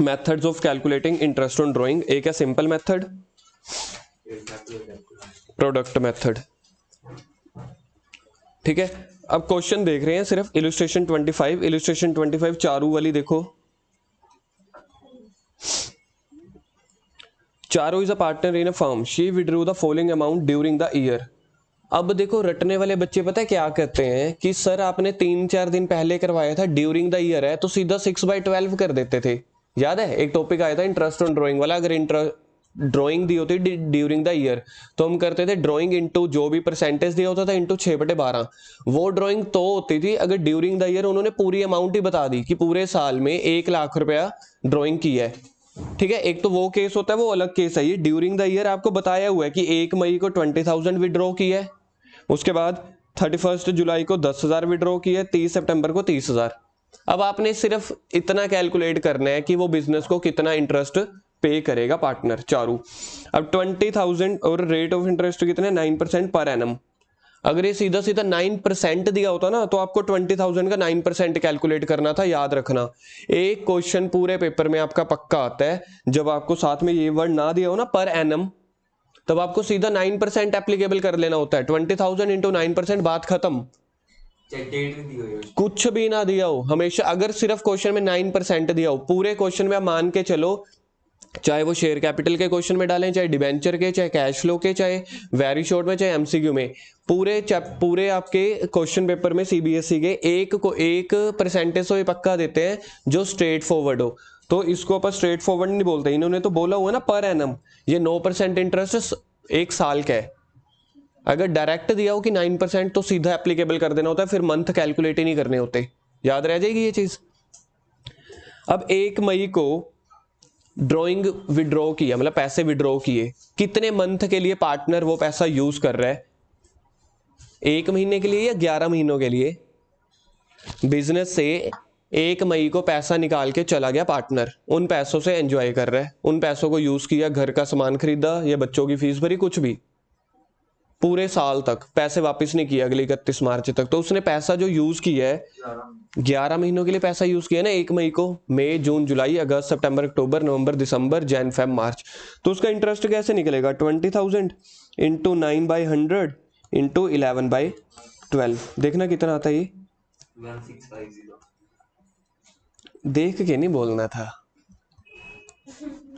methods of calculating interest on drawing. एक है सिंपल मेथड, प्रोडक्ट मेथड। ठीक है, अब क्वेश्चन देख रहे हैं सिर्फ इलस्ट्रेशन 25। इलस्ट्रेशन 25 चारू वाली देखो। Charu is a partner in a firm, she withdrew the following amount during the year. अब देखो रटने वाले बच्चे पता है क्या कहते हैं कि सर आपने 3-4 दिन पहले करवाया था, ड्यूरिंग द ईयर है, तो सीधा 6/12 कर देते थे। याद है एक टॉपिक आया था इंटरेस्ट ऑन ड्राइंग वाला, अगर ड्राइंग दी होती ड्यूरिंग द ईयर तो हम करते थे ड्राइंग इंटू जो भी परसेंटेज दिया होता था इंटू 6/12। वो ड्राइंग तो होती थी अगर ड्यूरिंग द ईयर उन्होंने पूरी अमाउंट ही बता दी कि पूरे साल में 1 लाख रुपया ड्राइंग की है। ठीक है, एक तो वो केस होता है, वो अलग केस है। ये ड्यूरिंग द ईयर आपको बताया हुआ है कि 1 मई को 20,000 विड्रॉ की है, उसके बाद 31 जुलाई को 10,000 विड्रॉ की है, 30 सितंबर को 30,000। अब आपने सिर्फ इतना कैलकुलेट करना है कि वो बिजनेस को कितना इंटरेस्ट पे करेगा पार्टनर चारू। अब 20,000 और रेट ऑफ इंटरेस्ट कितने 9% पर एनम। अगर ये सीधा सीधा 9% दिया होता ना तो आपको 20,000 का 9% कैलकुलेट करना था। याद रखना, एक क्वेश्चन पूरे पेपर में आपका पक्का आता है जब आपको साथ में ये वर्ड ना दिया हो ना पर एनम, तब आपको सीधा 9% एप्लीकेबल कर लेना होता है। 20,000 इंटू 9%, बात खत्म। डेट भी दी हुई है। कुछ भी ना दिया हो, हमेशा अगर सिर्फ क्वेश्चन में 9% दिया हो, पूरे क्वेश्चन में आप मान के चलो चाहे वो शेयर कैपिटल के क्वेश्चन में डालें, चाहे डिबेंचर के, चाहे कैश फ्लो के, चाहे वेरी शॉर्ट में, चाहे एमसीक्यू में, पूरे आपके क्वेश्चन पेपर में सीबीएसई के एक परसेंटेज तो ये पक्का देते हैं जो स्ट्रेट फॉरवर्ड हो। तो इसको अपन स्ट्रेट फॉरवर्ड नहीं बोलते, इन्होंने तो बोला हुआ ना पर एनम, ये 9% इंटरेस्ट 1 साल का है। अगर डायरेक्ट दिया हो कि 9% तो सीधा एप्लीकेबल कर देना होता है, फिर मंथ कैलकुलेट ही नहीं करने होते, याद रह जाएगी ये चीज। अब 1 मई को ड्रॉइंग विड्रॉ किया, मतलब पैसे विड्रॉ किए, कितने मंथ के लिए पार्टनर वो पैसा यूज कर रहा है, 1 महीने के लिए या 11 महीनों के लिए। बिजनेस से 1 मई को पैसा निकाल के चला गया पार्टनर, उन पैसों से एंजॉय कर रहा है, उन पैसों को यूज किया, घर का सामान खरीदा या बच्चों की फीस भरी, कुछ भी, पूरे साल तक पैसे वापस नहीं किए अगले 31 मार्च तक। तो उसने पैसा जो यूज किया है 11 महीनों के लिए पैसा यूज किया ना, 1 मई को, मई जून जुलाई अगस्त सितंबर अक्टूबर नवंबर दिसंबर जैन फेब मार्च, तो उसका इंटरेस्ट कैसे निकलेगा, 20,000 इंटू 9/100 इंटू 11/12, देखना कितना आता है ये, 1650। देख के नहीं बोलना था,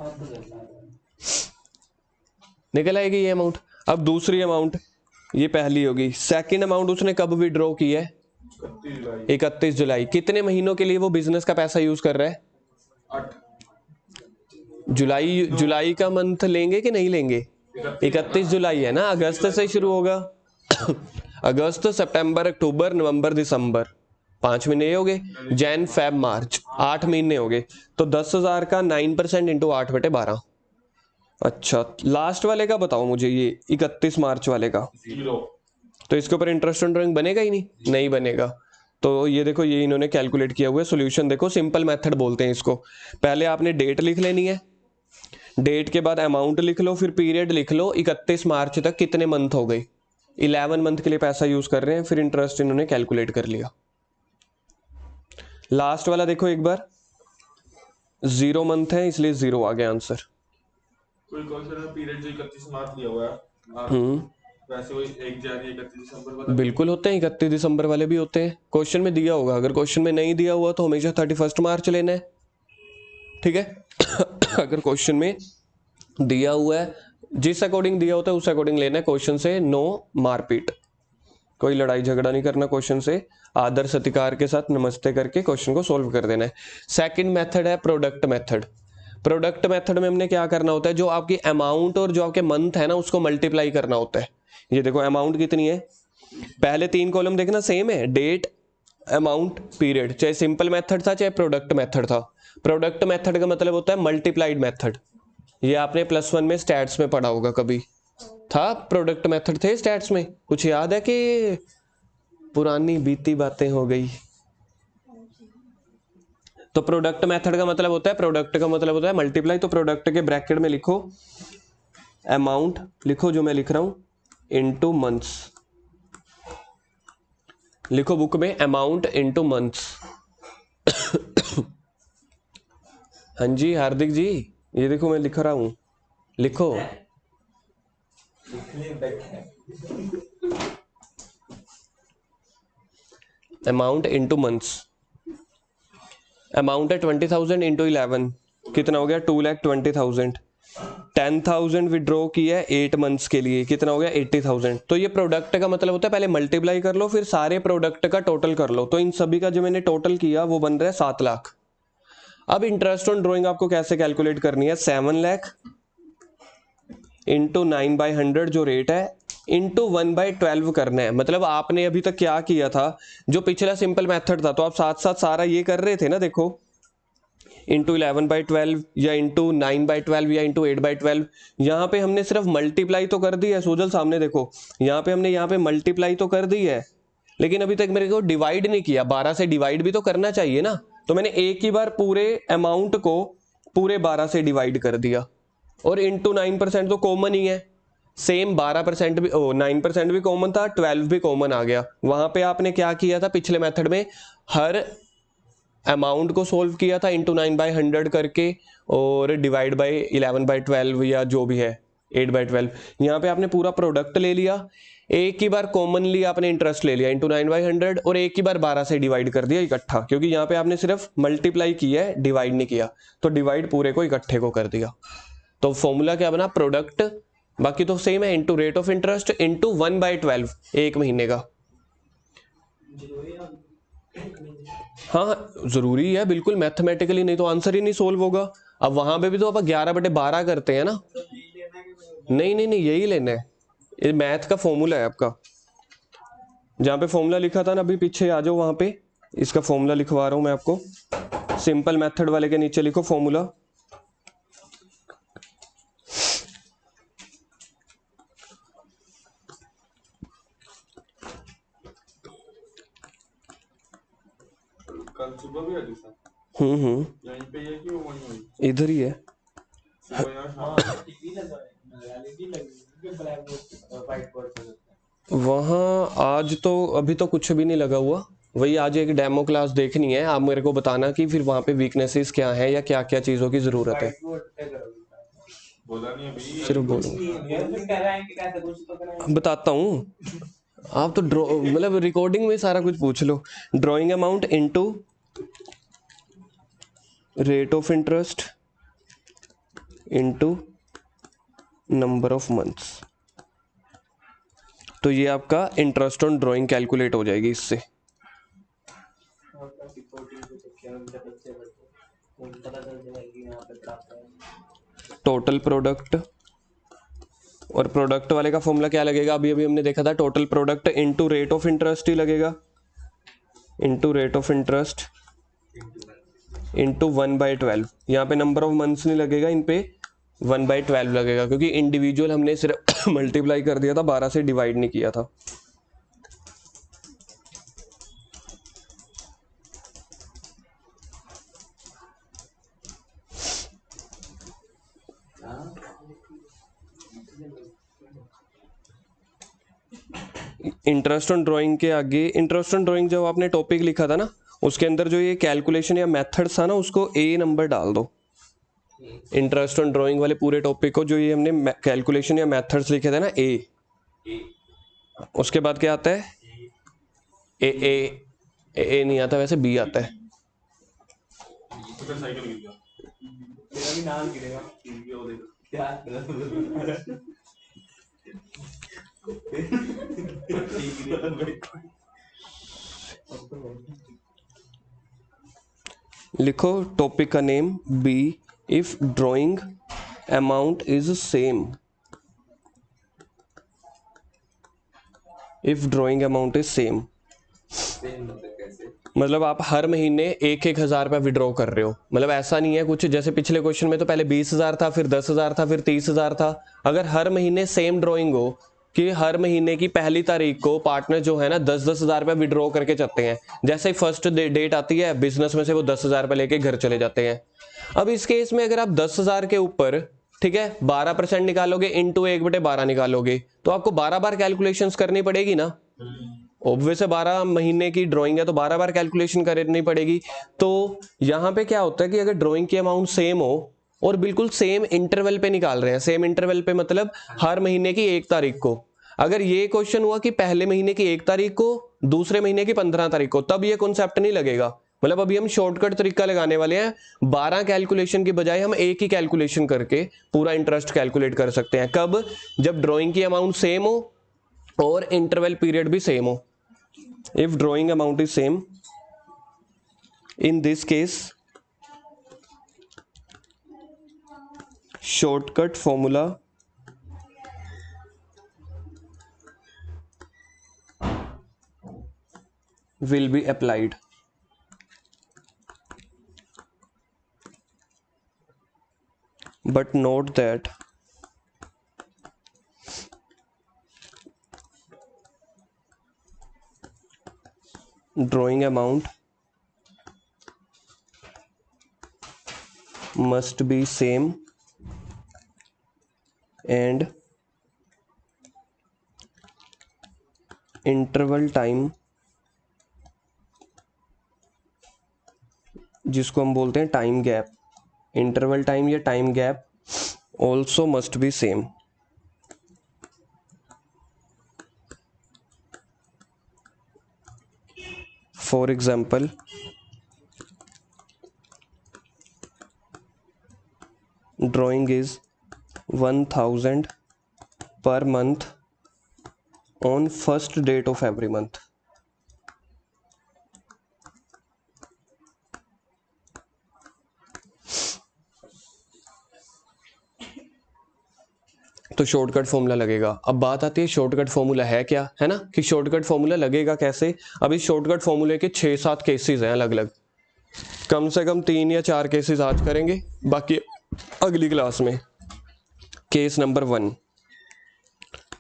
आपको करना है। निकल आएगी ये अमाउंट। अब दूसरी अमाउंट, ये पहली होगी, सेकंड अमाउंट उसने कब विड्रॉ की है, 31 जुलाई। कितने महीनों के लिए वो बिजनेस का पैसा यूज कर रहा है, 8 जुलाई का मंथ लेंगे कि नहीं लेंगे, 31 जुलाई है ना, अगस्त से शुरू होगा अगस्त सितंबर अक्टूबर नवंबर दिसंबर, 5 महीने हो गए, जैन फेब मार्च 8 महीने हो गए। तो 10,000 का 9% इंटू 8/12। अच्छा, लास्ट वाले का बताओ मुझे, ये 31 मार्च वाले का, 0। तो इसके ऊपर इंटरेस्ट ऑन ड्राइंग बनेगा ही नहीं बनेगा। तो ये देखो, ये इन्होंने कैलकुलेट किया हुआ है। सॉल्यूशन देखो, सिंपल मेथड बोलते हैं इसको। पहले आपने डेट लिख लेनी है, डेट के बाद अमाउंट लिख लो, फिर पीरियड लिख लो, 31 मार्च तक कितने मंथ हो गए, 11 मंथ के लिए पैसा यूज कर रहे हैं, फिर इंटरेस्ट इन्होंने कैलकुलेट कर लिया। लास्ट वाला देखो एक बार, 0 मंथ है इसलिए 0 आ गया आंसर। कोई क्वेश्चन में पीरियड जो 31 मार्च दिया हुआ है, वैसे वही 1 जनवरी 31 दिसंबर वाला बिल्कुल होते हैं, 31 दिसंबर वाले भी होते हैं, क्वेश्चन में दिया होगा। अगर क्वेश्चन में नहीं दिया हुआ तो हमेशा 31 मार्च लेना है, ठीक है अगर क्वेश्चन में दिया हुआ है, जिस अकॉर्डिंग दिया होता है उस अकॉर्डिंग लेना है क्वेश्चन से। नो मारपीट, कोई लड़ाई झगड़ा नहीं करना क्वेश्चन से, आदर सत्कार के साथ नमस्ते करके क्वेश्चन को सॉल्व कर देना है। सेकंड मेथड है प्रोडक्ट मेथड। प्रोडक्ट मेथड में हमने क्या करना होता है, जो आपकी अमाउंट और जो आपके मंथ है ना उसको मल्टीप्लाई करना होता है। ये देखो अमाउंट कितनी है, पहले 3 कॉलम देखना सेम है, डेट अमाउंट पीरियड, चाहे सिंपल मेथड था चाहे प्रोडक्ट मेथड था। प्रोडक्ट मेथड का मतलब होता है मल्टीप्लाइड मेथड, ये आपने +1 में स्टैट्स में पढ़ा होगा, कभी था प्रोडक्ट मेथड थे स्टैट्स में, कुछ याद है कि पुरानी बीती बातें हो गई। तो प्रोडक्ट मेथड का मतलब होता है, प्रोडक्ट का मतलब होता है मल्टीप्लाई। तो प्रोडक्ट के ब्रैकेट में लिखो अमाउंट, लिखो जो मैं लिख रहा हूं, इनटू मंथ्स, लिखो बुक में अमाउंट इनटू मंथ्स हाँ जी हार्दिक जी, ये देखो मैं लिख रहा हूं, लिखो अमाउंट इनटू मंथ्स। अमाउंट है 20,000 इंटू 11, कितना हो गया 2,20,000। 10,000 विड्रॉ किया है 8 मंथ्स के लिए, कितना हो गया 80,000। तो ये प्रोडक्ट का मतलब होता है पहले मल्टीप्लाई कर लो, फिर सारे प्रोडक्ट का टोटल कर लो। तो इन सभी का जो मैंने टोटल किया वो बन रहा है 7 लाख। अब इंटरेस्ट ऑन ड्रॉइंग आपको कैसे कैलकुलेट करनी है, 7 लाख इंटू 9/100 जो रेट है, इंटू 1/12 करना है। मतलब आपने अभी तक क्या किया था, जो पिछला सिंपल मेथड था, तो आप साथ साथ सारा ये कर रहे थे ना, देखो इंटू 11/12 या इंटू 9/12 या इंटू 8/12। यहाँ पे हमने सिर्फ मल्टीप्लाई तो कर दी है सोजल, सामने देखो यहाँ पे हमने यहाँ पे मल्टीप्लाई तो कर दी है, लेकिन अभी तक मेरे को डिवाइड नहीं किया। 12 से डिवाइड भी तो करना चाहिए ना, तो मैंने एक ही बार पूरे अमाउंट को पूरे 12 से डिवाइड कर दिया। और इंटू 9% तो कॉमन ही है, सेम 12% भी 9% भी कॉमन था, 12 भी कॉमन आ गया। वहां पे आपने क्या किया था पिछले मेथड में, हर अमाउंट को सोल्व किया था इंटू 9/100 करके और डिवाइड बाय 11/12 या जो भी है 8/12। यहाँ पे आपने पूरा प्रोडक्ट ले लिया, एक ही बार कॉमनली आपने इंटरेस्ट ले लिया इंटू 9/100 और एक ही बार 12 से डिवाइड कर दिया इकट्ठा, क्योंकि यहाँ पे आपने सिर्फ मल्टीप्लाई किया है, डिवाइड नहीं किया, तो डिवाइड पूरे को इकट्ठे को कर दिया। तो फॉर्मूला क्या बना, प्रोडक्ट, बाकी तो सेम है, into rate of interest into 1/12 एक महीने का। हाँ जरूरी है बिल्कुल, मैथमेटिकली नहीं तो आंसर ही नहीं सोल्व होगा। अब वहां पे भी तो आप 11/12 करते हैं ना। नहीं नहीं नहीं, यही लेना है, ये मैथ का फॉर्मूला है आपका। जहां पे फॉर्मूला लिखा था ना, अभी पीछे आ जाओ, वहां पे इसका फॉर्मूला लिखवा रहा हूं मैं आपको। सिंपल मेथड वाले के नीचे लिखो फॉर्मूला। कल सुबह भी आई सर, यहीं पे है कि वो वहीं हुई? इधर ही है। सुबह या शाम? टीवी लगा है, एलईडी लगी है, ब्लैक बोर्ड व्हाइट बोर्ड पे होता है। वहाँ आज तो अभी तो कुछ भी नहीं लगा हुआ, वही आज एक डेमो क्लास देखनी है, आप मेरे को बताना कि फिर वहाँ पे वीकनेसेस क्या हैं या क्या क्या चीज़ों की ज़रूरत है। व्हाइट बोर्ड पे करोगे। बोला नहीं अभी। सिर्फ बोलूँगा, यार फिर कह रहे हैं कि कैसे कुछ तो कराएंगे। बताता हूँ। आप तो ड्रॉ मतलब रिकॉर्डिंग में सारा कुछ पूछ लो। Drawing amount into rate of interest into number of months, तो ये आपका इंटरेस्ट ऑन ड्राइंग कैलकुलेट हो जाएगी इससे। और का रिपोर्टिंग को तो क्या उनके बच्चे बच्चे उनको पता चल जाएगा कि यहाँ पे प्राप्त है। टोटल प्रोडक्ट, और प्रोडक्ट वाले का फॉर्मूला क्या लगेगा, अभी अभी हमने देखा था, total product into rate of interest ही लगेगा, into rate of interest into 1/12। यहाँ पे नंबर ऑफ मंथ्स नहीं लगेगा, इन पे 1/12 लगेगा, क्योंकि इंडिविजुअल हमने सिर्फ मल्टीप्लाई कर दिया था, 12 से डिवाइड नहीं किया था। इंटरेस्ट ऑन ड्राइंग के आगे, इंटरेस्ट ऑन ड्राइंग जब आपने टॉपिक लिखा था ना, उसके अंदर जो ये कैलकुलेशन या मेथड था ना, उसको ए नंबर डाल दो। इंटरेस्ट ऑन ड्राइंग वाले पूरे टॉपिक को, जो ये हमने कैलकुलेशन या मेथड्स लिखे थे ना, ए, उसके बाद क्या आता है, ए ए ए नहीं आता वैसे, बी आता है। तो फिर साइकिल गिर गया। तेरा भी नाम गिरेगा ये वो देख। क्या लिखो टॉपिक का name B, if drawing amount is same, if drawing amount is same मतलब आप हर महीने 1,000 रुपया विड्रॉ कर रहे हो। मतलब ऐसा नहीं है कुछ जैसे पिछले क्वेश्चन में तो पहले 20,000 था, फिर 10,000 था, फिर 30,000 था। अगर हर महीने सेम ड्राइंग हो कि हर महीने की पहली तारीख को पार्टनर जो है ना 10,000 रुपया विड्रॉ करके चलते हैं, जैसे ही फर्स्ट डेट आती है बिजनेस में से वो 10,000 रुपया लेके घर चले जाते हैं। अब इस केस में अगर आप 10,000 के ऊपर, ठीक है, 12% निकालोगे इंटू 1/12 निकालोगे, तो आपको 12 बार कैलकुलेशंस करनी पड़ेगी ना। ऑब्वियस है, 12 महीने की ड्राइंग है तो 12 बार कैलकुलेशन करनी पड़ेगी। तो यहाँ पे क्या होता है कि अगर ड्राइंग की अमाउंट सेम हो और बिल्कुल सेम इंटरवल पे निकाल रहे हैं, सेम इंटरवल पे मतलब हर महीने की 1 तारीख को, अगर ये क्वेश्चन हुआ कि पहले महीने की 1 तारीख को, दूसरे महीने की 15 तारीख को, तब ये कॉन्सेप्ट नहीं लगेगा। मतलब अभी हम शॉर्टकट तरीका लगाने वाले हैं, 12 कैलकुलेशन की बजाय हम एक ही कैलकुलेशन करके पूरा इंटरेस्ट कैलकुलेट कर सकते हैं। कब? जब ड्राइंग की अमाउंट सेम हो और इंटरवल पीरियड भी सेम हो। If drawing amount is same, in this case shortcut formula will be applied. But note that drawing amount must be same and interval time, जिसको हम बोलते हैं टाइम गैप, इंटरवल टाइम या time gap also must be same. For example drawing is 1000 per month on first date of every month. तो shortcut formula लगेगा। अब बात आती है शॉर्टकट फॉर्मूला है क्या, है ना, कि शॉर्टकट फॉर्मूला लगेगा कैसे। अब इस शॉर्टकट फॉर्मूले के 6-7 केसेस हैं अलग अलग, कम से कम 3 या 4 केसेस आज करेंगे, बाकी अगली क्लास में। केस नंबर 1,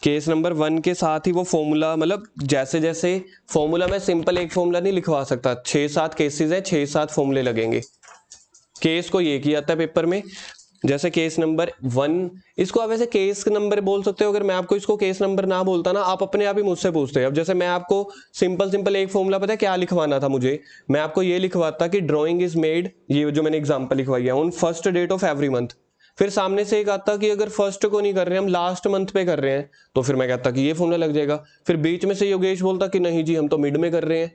केस नंबर 1 के साथ ही वो फॉर्मूला, मतलब जैसे जैसे फॉर्मूला में सिंपल एक फॉर्मूला नहीं लिखवा सकता, 6-7 केसेस हैं, 6-7 फॉर्मूले लगेंगे। केस को ये किया जाता है पेपर में। जैसे केस नंबर 1, इसको आप ऐसे केस नंबर बोल सकते हो। अगर मैं आपको इसको केस नंबर ना बोलता ना, आप अपने आप ही मुझसे पूछते। अब जैसे मैं आपको सिंपल एक फॉर्मूला, पता है क्या लिखवाना था मुझे, मैं आपको ये लिखवाता कि ड्राइंग इज मेड, ये जो मैंने एग्जांपल लिखवाई है, on first date of every month. फिर सामने से एक आता कि अगर फर्स्ट को नहीं कर रहे, हम लास्ट मंथ पे कर रहे हैं, तो फिर मैं कहता कि ये फॉर्मूला लग जाएगा। फिर बीच में से योगेश बोलता कि नहीं जी हम तो मिड में कर रहे हैं,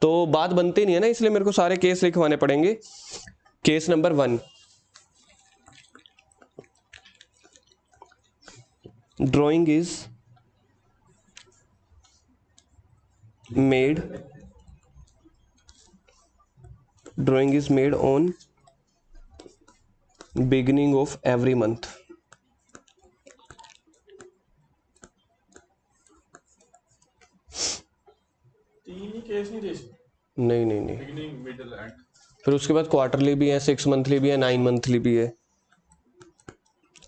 तो बात बनती नहीं है ना, इसलिए मेरे को सारे केस लिखवाने पड़ेंगे। Case number 1, drawing is made on beginning of every month। तीन ही केस नहीं थे इसमें? नहीं, बिगिनिंग, मिडिल एंड फिर उसके बाद क्वार्टरली भी है, 6 मंथली भी है, 9 मंथली भी है।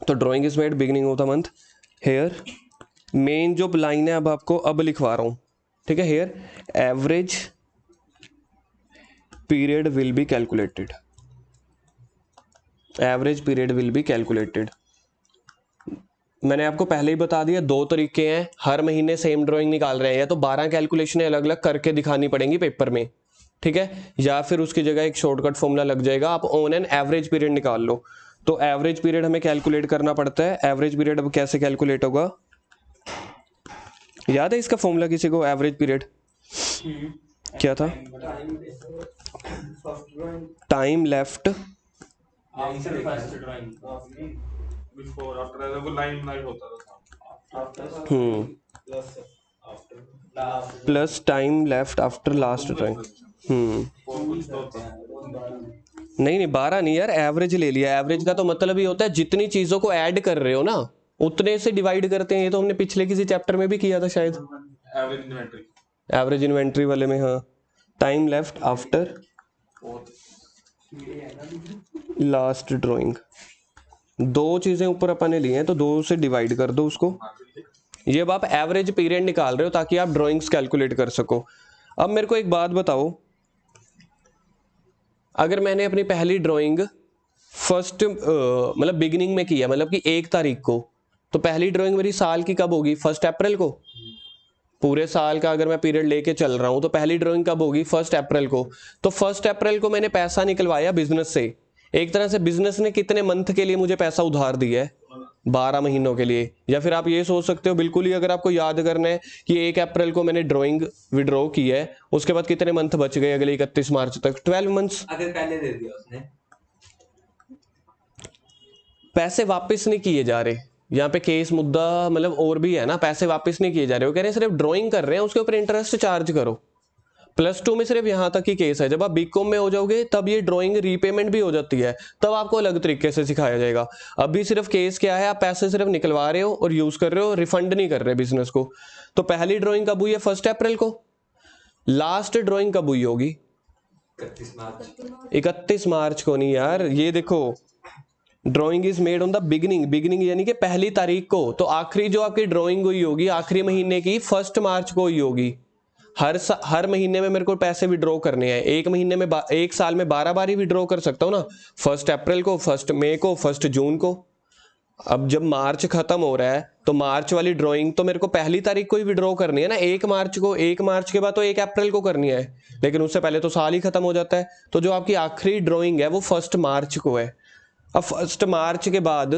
तो drawing is made beginning of the month. Here main जो लाइन है, अब आपको अब लिखवा रहा हूं, ठीक है। Here average period will be calculated, average period will be calculated. मैंने आपको पहले ही बता दिया 2 तरीके हैं, हर महीने सेम ड्राइंग निकाल रहे हैं, या तो 12 कैलकुलेशनें अलग अलग करके दिखानी पड़ेंगी पेपर में, ठीक है, या फिर उसकी जगह एक शॉर्टकट फॉर्मूला लग जाएगा, आप ऑन एन एवरेज पीरियड निकाल लो। तो एवरेज पीरियड हमें कैलकुलेट करना पड़ता है। एवरेज पीरियड अब कैसे कैलकुलेट होगा, याद है इसका फॉर्मूला किसी को? एवरेज पीरियड क्या था? टाइम लेफ्ट बिफोर आफ्टर, वो लाइन होता था। Plus time left after last drawing. नहीं 12 नहीं यार, एवरेज ले लिया। एवरेज का तो मतलब ही होता है जितनी चीजों को ऐड कर रहे हो ना उतने से डिवाइड करते हैं। ये तो हमने पिछले किसी चैप्टर में भी किया था शायद, एवरेज इन्वेंट्री वाले में। हाँ, time left after last drawing, 2 चीजें ऊपर अपन ने ली हैं, तो 2 से डिवाइड कर दो उसको। ये अब आप एवरेज पीरियड निकाल रहे हो ताकि आप ड्राइंग्स कैलकुलेट कर सको। अब मेरे को एक बात बताओ, अगर मैंने अपनी पहली ड्राइंग फर्स्ट मतलब बिगिनिंग में किया, मतलब कि 1 तारीख को, तो पहली ड्राइंग मेरी साल की कब होगी? 1 अप्रैल को। पूरे साल का अगर मैं पीरियड लेके चल रहा हूं तो पहली ड्राइंग कब होगी? 1 अप्रैल को। तो 1 अप्रैल को मैंने पैसा निकलवाया बिजनेस से। एक तरह से बिजनेस ने कितने मंथ के लिए मुझे पैसा उधार दिया है? 12 महीनों के लिए। या फिर आप ये सोच सकते हो बिल्कुल ही, अगर आपको याद करना है कि 1 अप्रैल को मैंने ड्राइंग विड्रॉ की है, उसके बाद कितने मंथ बच गए अगले 31 मार्च तक? 12 मंथ्स। अगर पहले दे दिया उसने, पैसे वापस नहीं किए जा रहे। यहाँ पे केस मुद्दा मतलब और भी है ना, पैसे वापस नहीं किए जा रहे। वो कह रहे हैं सिर्फ ड्राइंग कर रहे हैं, उसके ऊपर इंटरेस्ट चार्ज करो। +2 में सिर्फ यहाँ तक ही केस है। जब आप बीकॉम में हो जाओगे तब ये ड्राइंग रीपेमेंट भी हो जाती है, तब आपको अलग तरीके से सिखाया जाएगा। अभी सिर्फ केस क्या है, आप पैसे सिर्फ निकलवा रहे हो और यूज कर रहे हो, रिफंड नहीं कर रहे बिजनेस को। तो पहली ड्राइंग कब हुई है? 1 अप्रैल को। लास्ट ड्राइंग कब हुई होगी? 31 मार्च को। नहीं यार, ये देखो, drawing is made on the beginning, beginning यानी कि पहली तारीख को। तो आखिरी जो आपकी ड्राइंग हुई होगी आखिरी महीने की 1 मार्च को हुई होगी। हर महीने में मेरे को पैसे विड्रॉ करने हैं। एक महीने में 1 साल में 12 बार ही विड्रॉ कर सकता हूँ ना, 1 अप्रैल को, 1 मई को, 1 जून को। अब जब मार्च खत्म हो रहा है तो मार्च वाली ड्राइंग तो मेरे को पहली तारीख को ही विड्रॉ करनी है ना, 1 मार्च को। 1 मार्च के बाद तो 1 अप्रैल को करनी है, लेकिन उससे पहले तो साल ही खत्म हो जाता है। तो जो आपकी आखिरी ड्राइंग है वो 1 मार्च को है। अब 1 मार्च के बाद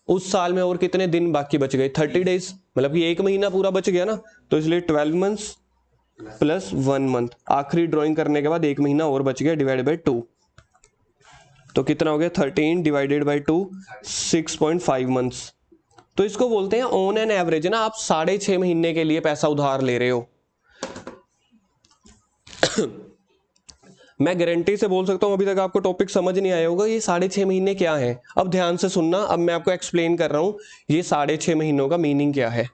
उस साल में और कितने दिन बाकी बच गए? 30 डेज, मतलब कि 1 महीना पूरा बच गया ना। तो इसलिए 12 मंथ्स प्लस 1 मंथ, आखिरी ड्राइंग करने के बाद 1 महीना और बच गया, डिवाइड बाई 2, तो कितना हो गया 13 डिवाइडेड बाई 2, 6.5 मंथ्स। तो इसको बोलते हैं ऑन एन एवरेज ना, आप 6.5 महीने के लिए पैसा उधार ले रहे हो। मैं गारंटी से बोल सकता हूं अभी तक आपको टॉपिक समझ नहीं आया होगा, ये 6.5 महीने क्या है। अब ध्यान से सुनना, अब मैं आपको एक्सप्लेन कर रहा हूं ये 6.5 महीनों का मीनिंग क्या है।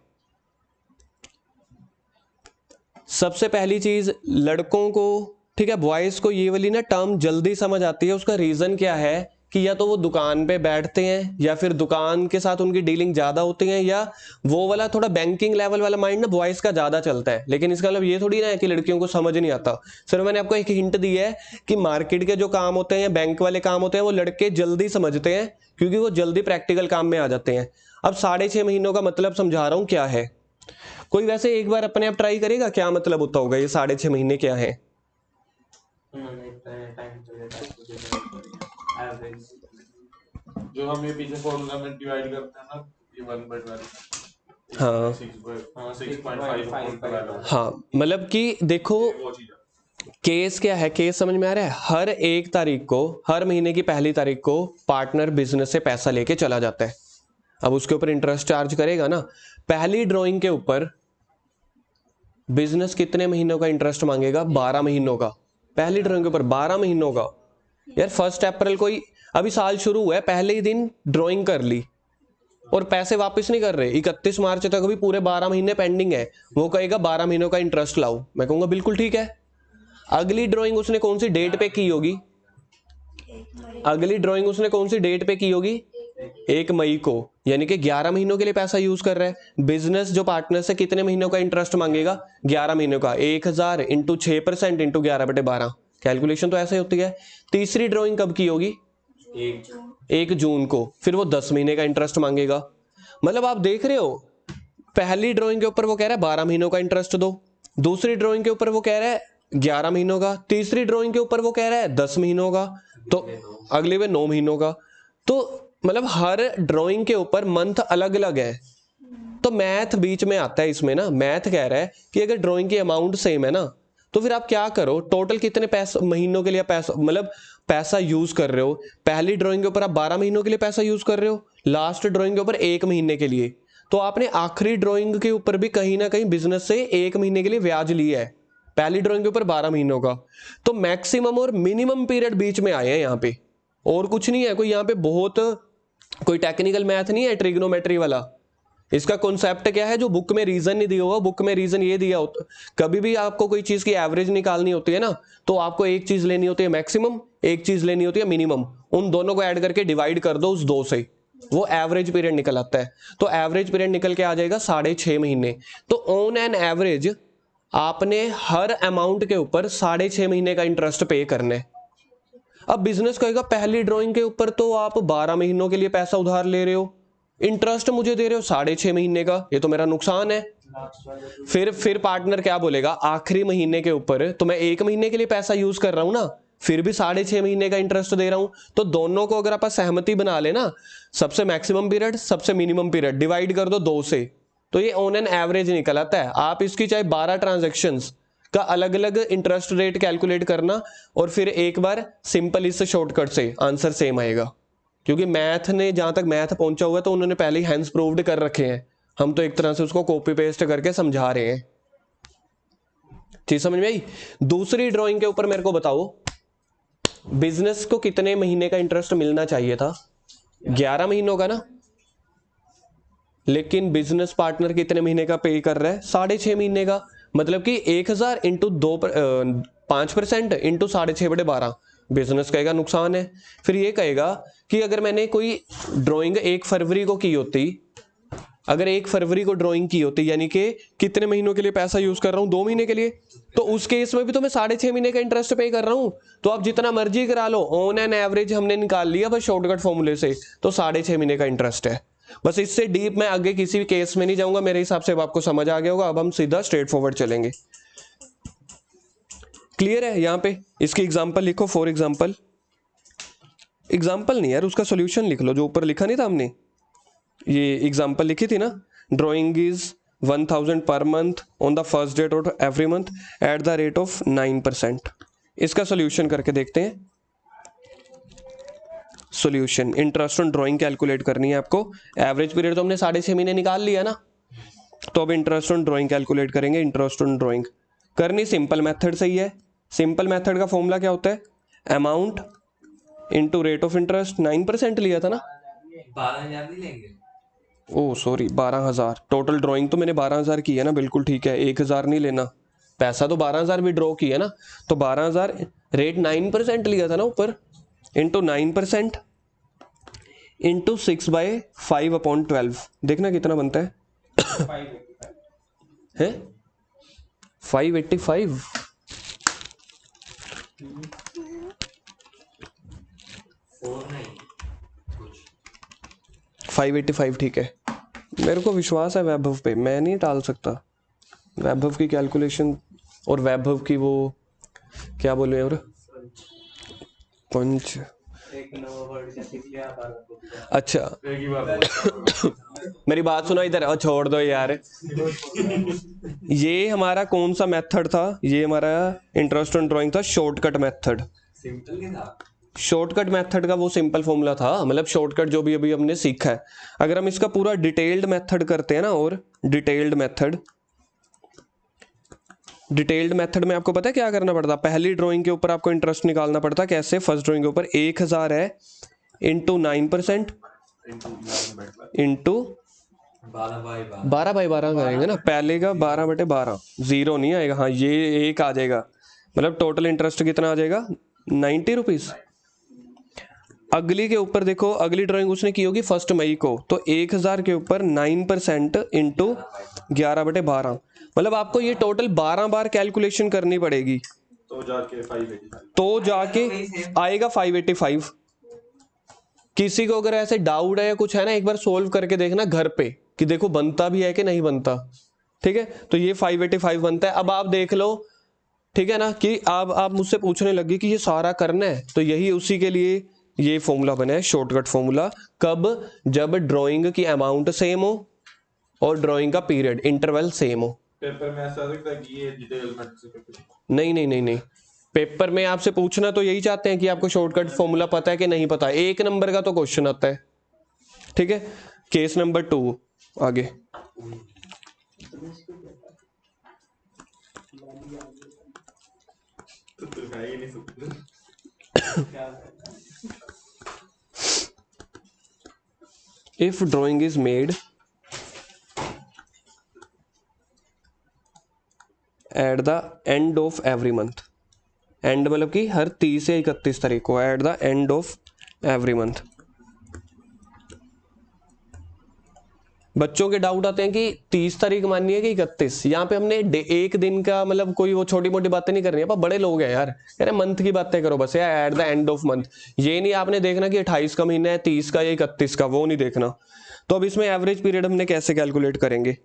सबसे पहली चीज, लड़कों को, ठीक है, बॉयज को ये वाली ना टर्म जल्दी समझ आती है। उसका रीजन क्या है कि या तो वो दुकान पे बैठते हैं, या फिर दुकान के साथ उनकी डीलिंग ज्यादा होती है, या वो वाला थोड़ा बैंकिंग लेवल वाला माइंड ना बॉयज का ज्यादा चलता है। लेकिन इसका मतलब ये थोड़ी ना है कि लड़कियों को समझ नहीं आता। सर मैंने आपको एक हिंट दी है कि मार्केट के जो काम होते हैं या बैंक वाले काम होते हैं वो लड़के जल्दी समझते हैं, क्योंकि वो जल्दी प्रैक्टिकल काम में आ जाते हैं। अब 6.5 महीनों का मतलब समझा रहा हूं क्या है। कोई वैसे एक बार अपने आप ट्राई करेगा क्या मतलब होता होगा ये 6.5 महीने क्या है। जो हम ये पीछे फॉर्मूला में डिवाइड करते हैं ना, ये 1/12, हाँ 6.5 हाँ, मतलब कि देखो वो चीज है। केस क्या है, केस समझ में आ रहा है। हर 1 तारीख को, हर महीने की पहली तारीख को पार्टनर बिजनेस से पैसा लेके चला जाता है। अब उसके ऊपर इंटरेस्ट चार्ज करेगा ना। पहली ड्राइंग के ऊपर बिजनेस कितने महीनों का इंटरेस्ट मांगेगा, 12 महीनों का। पहली ड्राइंग के ऊपर 12 महीनों का। यार 1 अप्रैल को ही, अभी साल शुरू हुआ है, पहले ही दिन ड्राइंग कर ली और पैसे वापस नहीं कर रहे, 31 मार्च तक अभी पूरे 12 महीने पेंडिंग है। वो कहेगा 12 महीनों का इंटरेस्ट लाओ, मैं कहूंगा बिल्कुल ठीक है। अगली ड्राइंग उसने कौन सी डेट पे की होगी, अगली ड्राइंग उसने कौन सी डेट पे की होगी, 1 मई को, यानी कि 11 महीनों के लिए पैसा यूज कर रहा है। बिजनेस जो पार्टनर से कितने महीनों का इंटरेस्ट मांगेगा, 11 महीनों का। 1000 इंटू 6% इंटू 11/12, कैलकुलेशन तो ऐसे होती है। तीसरी ड्राइंग कब की होगी, 1 जून को, फिर वो 10 महीने का इंटरेस्ट मांगेगा। मतलब आप देख रहे हो, पहली ड्राइंग के ऊपर वो कह रहा है 12 महीनों का इंटरेस्ट दो, दूसरी ड्राइंग के ऊपर वो कह रहा है 11 महीनों का, तीसरी ड्राइंग के ऊपर वो कह रहा है 10 महीनों का, तो अगले में 9 महीनों का। तो मतलब हर ड्राइंग के ऊपर मंथ अलग अलग है। तो मैथ बीच में आता है इसमें ना। मैथ कह रहा है कि अगर ड्राइंग की अमाउंट सेम है ना, तो फिर आप क्या करो, टोटल कितने पैसे महीनों के लिए पैसा, मतलब पैसा यूज कर रहे हो। पहली ड्राइंग के ऊपर आप 12 महीनों के लिए पैसा यूज कर रहे हो, लास्ट ड्राइंग के ऊपर 1 महीने के लिए। तो आपने आखिरी ड्राइंग के ऊपर भी कहीं ना कहीं बिजनेस से 1 महीने के लिए ब्याज लिया है, पहली ड्राइंग के ऊपर 12 महीनों का। तो मैक्सिमम और मिनिमम पीरियड बीच में आए हैं यहाँ पे, और कुछ नहीं है। कोई यहाँ पे बहुत कोई टेक्निकल मैथ नहीं है ट्रिग्नोमेट्री वाला। इसका कॉन्सेप्ट क्या है, जो बुक में रीजन नहीं दिया हुआ, बुक में रीजन ये दिया होता, कभी भी आपको कोई चीज की एवरेज निकालनी होती है ना, तो आपको एक चीज लेनी होती है मैक्सिमम, एक चीज लेनी होती है मिनिमम। उन दोनों को ऐड करके डिवाइड कर दो उस 2 से, वो एवरेज पीरियड निकल आता है। तो एवरेज पीरियड निकल के आ जाएगा 6.5 महीने। तो ऑन एन एवरेज आपने हर अमाउंट के ऊपर 6.5 महीने का इंटरेस्ट पे करना है। अब बिजनेस कहेगा पहली ड्राइंग के ऊपर तो आप 12 महीनों के लिए पैसा उधार ले रहे हो, इंटरेस्ट मुझे दे रहे हो 6.5 महीने का, ये तो मेरा नुकसान है। फिर पार्टनर क्या बोलेगा, आखिरी महीने के ऊपर तो मैं 1 महीने के लिए पैसा यूज कर रहा हूं ना, फिर भी 6.5 महीने का इंटरेस्ट दे रहा हूं। तो दोनों को अगर आप सहमति बना लेना, सबसे मैक्सिमम पीरियड सबसे मिनिमम पीरियड डिवाइड कर दो 2 से, तो ये ऑन एन एवरेज निकल आता है। आप इसकी चाहे 12 ट्रांजेक्शंस का अलग अलग इंटरेस्ट रेट कैलकुलेट करना, और फिर एक बार सिंपल इस शॉर्टकट से आंसर सेम आएगा। क्योंकि मैथ ने, जहां तक मैथ पहुंचा हुआ है, तो उन्होंने पहले ही हैंड्स प्रूव्ड कर रखे हैं, हम तो एक तरह से उसको कॉपी पेस्ट करके समझा रहे हैं। चीज समझ में आई। दूसरी ड्राइंग के ऊपर मेरे को बताओ, बिजनेस को कितने महीने का इंटरेस्ट मिलना चाहिए था, 11 महीनों का ना, लेकिन बिजनेस पार्टनर कितने महीने का पे कर रहा है, 6.5 महीने का। मतलब कि 1000 इंटू 5% इंटू 6.5/12, बिजनेस कहेगा नुकसान है। फिर ये कहेगा कि अगर मैंने कोई ड्राइंग 1 फरवरी को की होती, अगर 1 फरवरी को ड्राइंग की होती, यानी कि कितने महीनों के लिए पैसा यूज कर रहा हूं, 2 महीने के लिए, तो उस केस में भी तो मैं 6.5 महीने का इंटरेस्ट पे कर रहा हूं। तो आप जितना मर्जी करा लो, ऑन एन एवरेज हमने निकाल लिया बस शॉर्टकट फॉर्मूले से, तो 6.5 महीने का इंटरेस्ट है। बस इससे डीप मैं आगे किसी भी केस में नहीं जाऊंगा, मेरे हिसाब से अब आपको समझ आ गया होगा। अब हम सीधा स्ट्रेट फॉरवर्ड चलेंगे। क्लियर है। यहां पे इसकी एग्जांपल लिखो। फॉर एग्जांपल, एग्जांपल नहीं यार, उसका सॉल्यूशन लिख लो, जो ऊपर लिखा नहीं था हमने, ये एग्जांपल लिखी थी ना, drawing is 1000 per month on the first date of every month at the rate of 9%। इसका सोल्यूशन करके देखते हैं। Solution, interest on drawing calculate करनी है आपको। एवरेज पीरियड तो हमने 6.5 महीने निकाल लिया ना, तो अब इंटरेस्ट ऑन ड्राइंग कैलकुलेट करेंगे। इंटरेस्ट ऑन ड्राइंग करनी सिंपल मेथड से ही है। सिंपल मेथड का फॉर्मूला क्या होता है? Amount into rate of interest. 9% लिया था ना, 12,000 नहीं लेंगे? Oh sorry 12,000। टोटल ड्राइंग तो मैंने 12,000 की है ना, बिल्कुल ठीक है, 1,000 नहीं लेना। पैसा तो 12,000 भी ड्रॉ की है ना, तो 12,000 रेट 9% लिया था ना ऊपर, इंटू 9% इंटू 6/5/12। देखना कितना बनता है। 585 है 585। 585 ठीक है। मेरे को विश्वास है वैभव पे, मैं नहीं टाल सकता। वैभव की कैलकुलेशन और वैभव की वो क्या बोले, और पंच, एक नया वर्ड का सीख लिया बार अच्छा एक ही बार मेरी बात सुनो इधर, और छोड़ दो यार। ये हमारा कौन सा मेथड था? ये हमारा इंटरेस्ट ऑन ड्राइंग था, शॉर्टकट मेथड। सिंपल के था। शॉर्टकट मेथड का वो सिंपल फॉर्मूला था, मतलब शॉर्टकट जो भी अभी हमने सीखा है। अगर हम इसका पूरा डिटेल्ड मेथड करते हैं ना, और डिटेल्ड मेथड में आपको पता है क्या करना पड़ता? पहली ड्राइंग के ऊपर आपको इंटरेस्ट निकालना पड़ता। कैसे? फर्स्ट ड्राइंग के ऊपर 1,000 है इंटू 9% इंटू 12/12 करेंगे ना, पहले का 12/12, जीरो नहीं आएगा। हाँ ये एक आ जाएगा, मतलब टोटल इंटरेस्ट कितना आ जाएगा? 90 रुपीज। अगली के ऊपर देखो, अगली ड्राइंग उसने की होगी 1 मई को, तो 1,000 के ऊपर 9% इंटू 11/12, मतलब आपको ये टोटल 12 बार कैलकुलेशन करनी पड़ेगी, तो जाके 585। तो जाके आएगा 585। किसी को अगर ऐसे डाउट है या कुछ है ना, एक बार सोल्व करके देखना घर पे कि देखो बनता भी है कि नहीं बनता। ठीक है, तो ये 585 बनता है। अब आप देख लो, ठीक है ना, कि आप मुझसे पूछने लगे कि ये सारा करना है, तो यही उसी के लिए ये फॉर्मूला बना है, शॉर्टकट फॉर्मूला। कब? जब ड्राइंग की अमाउंट सेम हो और ड्राइंग का पीरियड इंटरवल सेम हो। पेपर में ऐसा आ सकता है कि ये डिटेल में से पेपर। नहीं नहीं नहीं नहीं, पेपर में आपसे पूछना तो यही चाहते हैं कि आपको शॉर्टकट फॉर्मूला पता है कि नहीं पता। 1 नंबर का तो क्वेश्चन आता है। ठीक है, केस नंबर 2 आगे। तो है ही नहीं सकता। If drawing is made at the end of every month, and मतलब कि हर 30 या 31 तारीख को, at the end of every month. बच्चों के डाउट आते हैं कि 30 तारीख माननी है कि 31। यहाँ पे हमने एक दिन का, मतलब कोई वो छोटी मोटी बातें नहीं करनी है, पर बड़े लोग हैं यार, कह रहे मंथ की बातें करो बस यार, at the end of month. ये नहीं आपने देखना कि 28 का महीना है, 30 का या 31 का, वो नहीं देखना। तो अब इसमें एवरेज पीरियड हमने कैसे कैलकुलेट करेंगे?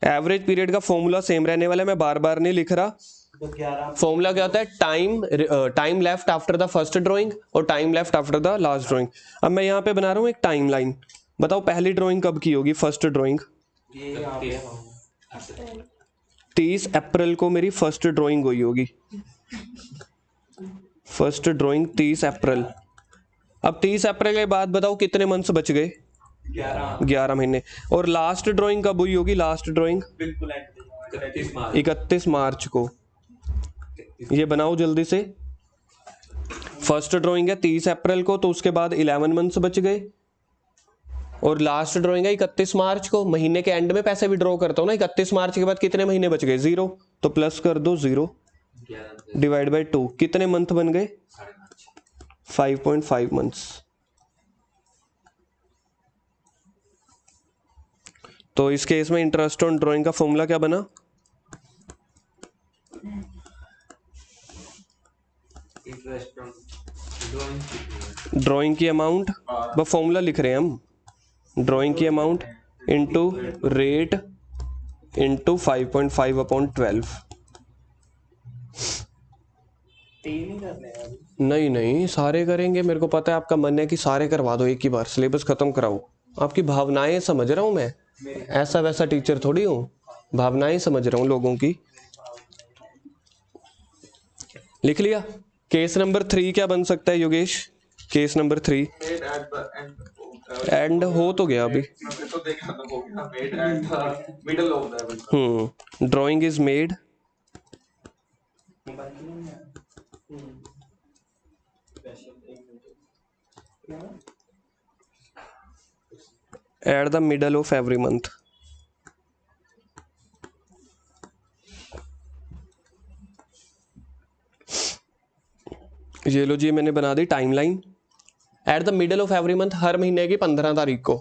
एवरेज पीरियड का फॉर्मूला सेम रहने वाला है, मैं बार बार नहीं लिख रहा। तो 11 फॉर्मूला क्या होता है? Time left after the first drawing और time left after the last drawing. अब मैं यहाँ पे बना रहा हूँ एक टाइम लाइन। बताओ पहली ड्राइंग कब की होगी? फर्स्ट ड्राइंग ये यहाँ पे हम 30 अप्रैल को मेरी फर्स्ट ड्राइंग हुई होगी। फर्स्ट ड्राइंग 30 अप्रैल। अब 30 अप्रैल के बाद बताओ कितने मंथ्स बच गए? 11 महीने। और लास्ट ड्राइंग कब हुई होगी? लास्ट ड्राइंग बिल्कुल 31 मार्च को। ये बनाओ जल्दी से। फर्स्ट ड्राइंग है 30 अप्रैल को, तो उसके बाद 11 मंथ्स बच गए, और लास्ट ड्राइंग है 31 मार्च को। महीने के एंड में पैसे विड्रॉ करता हूँ ना, 31 मार्च के बाद कितने महीने बच गए? 0, तो प्लस कर दो 0 डिवाइड बाई 2, कितने मंथ बन गए? 5.5 मंथ्स। तो इस केस में इंटरेस्ट ऑन ड्राइंग का फॉर्मूला क्या बना? ड्राइंग की अमाउंट, वो फॉर्मूला लिख रहे हैं हम, ड्राइंग की अमाउंट इंटू रेट इंटू 5.5/12। 3 ही करने हैं अभी। नहीं नहीं, सारे करेंगे। मेरे को पता है आपका मन है कि सारे करवा दो एक ही बार, सिलेबस खत्म कराओ। आपकी भावनाएं समझ रहा हूं मैं, ऐसा वैसा टीचर थोड़ी हूँ, भावनाएं समझ रहा हूँ लोगों की। लिख लिया। केस नंबर 3 क्या बन सकता है Yogesh? Case number 3 Made at the end. And हो तो गया अभी। तो देखा तो हो गया made at the middle of the level. Drawing is made mobile की नहीं है। स्पेशल एक मिनट क्या at the middle of every month. ये लो जी, मैंने बना दी timeline. At the middle of every month, हर महीने की 15 तारीख को।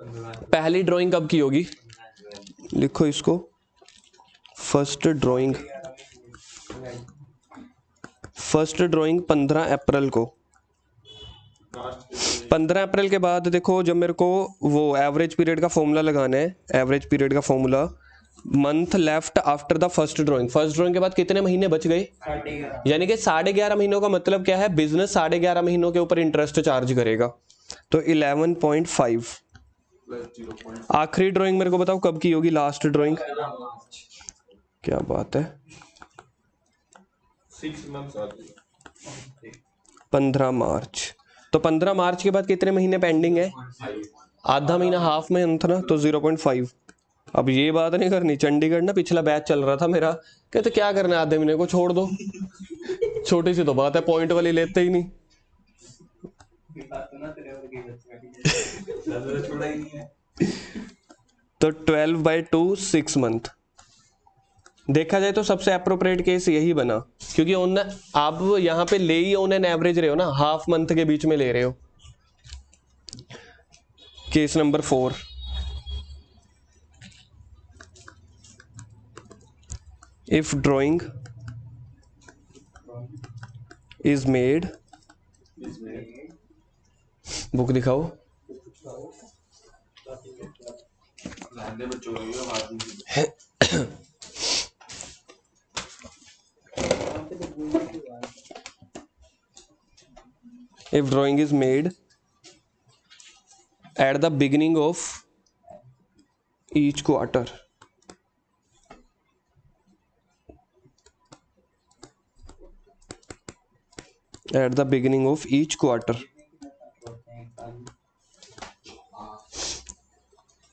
पहली ड्राइंग कब की होगी? लिखो इसको, फर्स्ट ड्राइंग 15 अप्रैल को। 15 अप्रैल के बाद देखो, जब मेरे को वो एवरेज पीरियड का फॉर्मूला लगाना है, एवरेज पीरियड का formula, month left after the first drawing. First drawing के बाद कितने महीने बच गए? यानी कि 11.5 महीनों का मतलब क्या है? बिजनेस 11.5 महीनों के ऊपर इंटरेस्ट चार्ज करेगा, तो 11.5। आखिरी ड्राइंग मेरे को बताओ कब की होगी? Last drawing. क्या बात है, 6 months आगे 15 मार्च। तो 15 मार्च के बाद कितने महीने पेंडिंग है? आधा महीना, हाफ मंथ ना, तो 0.5। अब ये बात नहीं करनी। चंडीगढ़ ना पिछला बैच चल रहा था मेरा, कहते क्या करना है, आधे महीने को छोड़ दो। छोटी सी तो बात है, पॉइंट वाली लेते ही नहीं। तो 12/2 6 मंथ। देखा जाए तो सबसे अप्रोप्रिएट केस यही बना, क्योंकि ऑन आप यहां पे ले ही ऑन एन एवरेज रहे हो ना, हाफ मंथ के बीच में ले रहे हो। Case number 4, if drawing is made, book दिखाओ। लहंगे बच्चों को ये बात नहीं। If drawing is made at the beginning of each quarter, at the beginning of each quarter,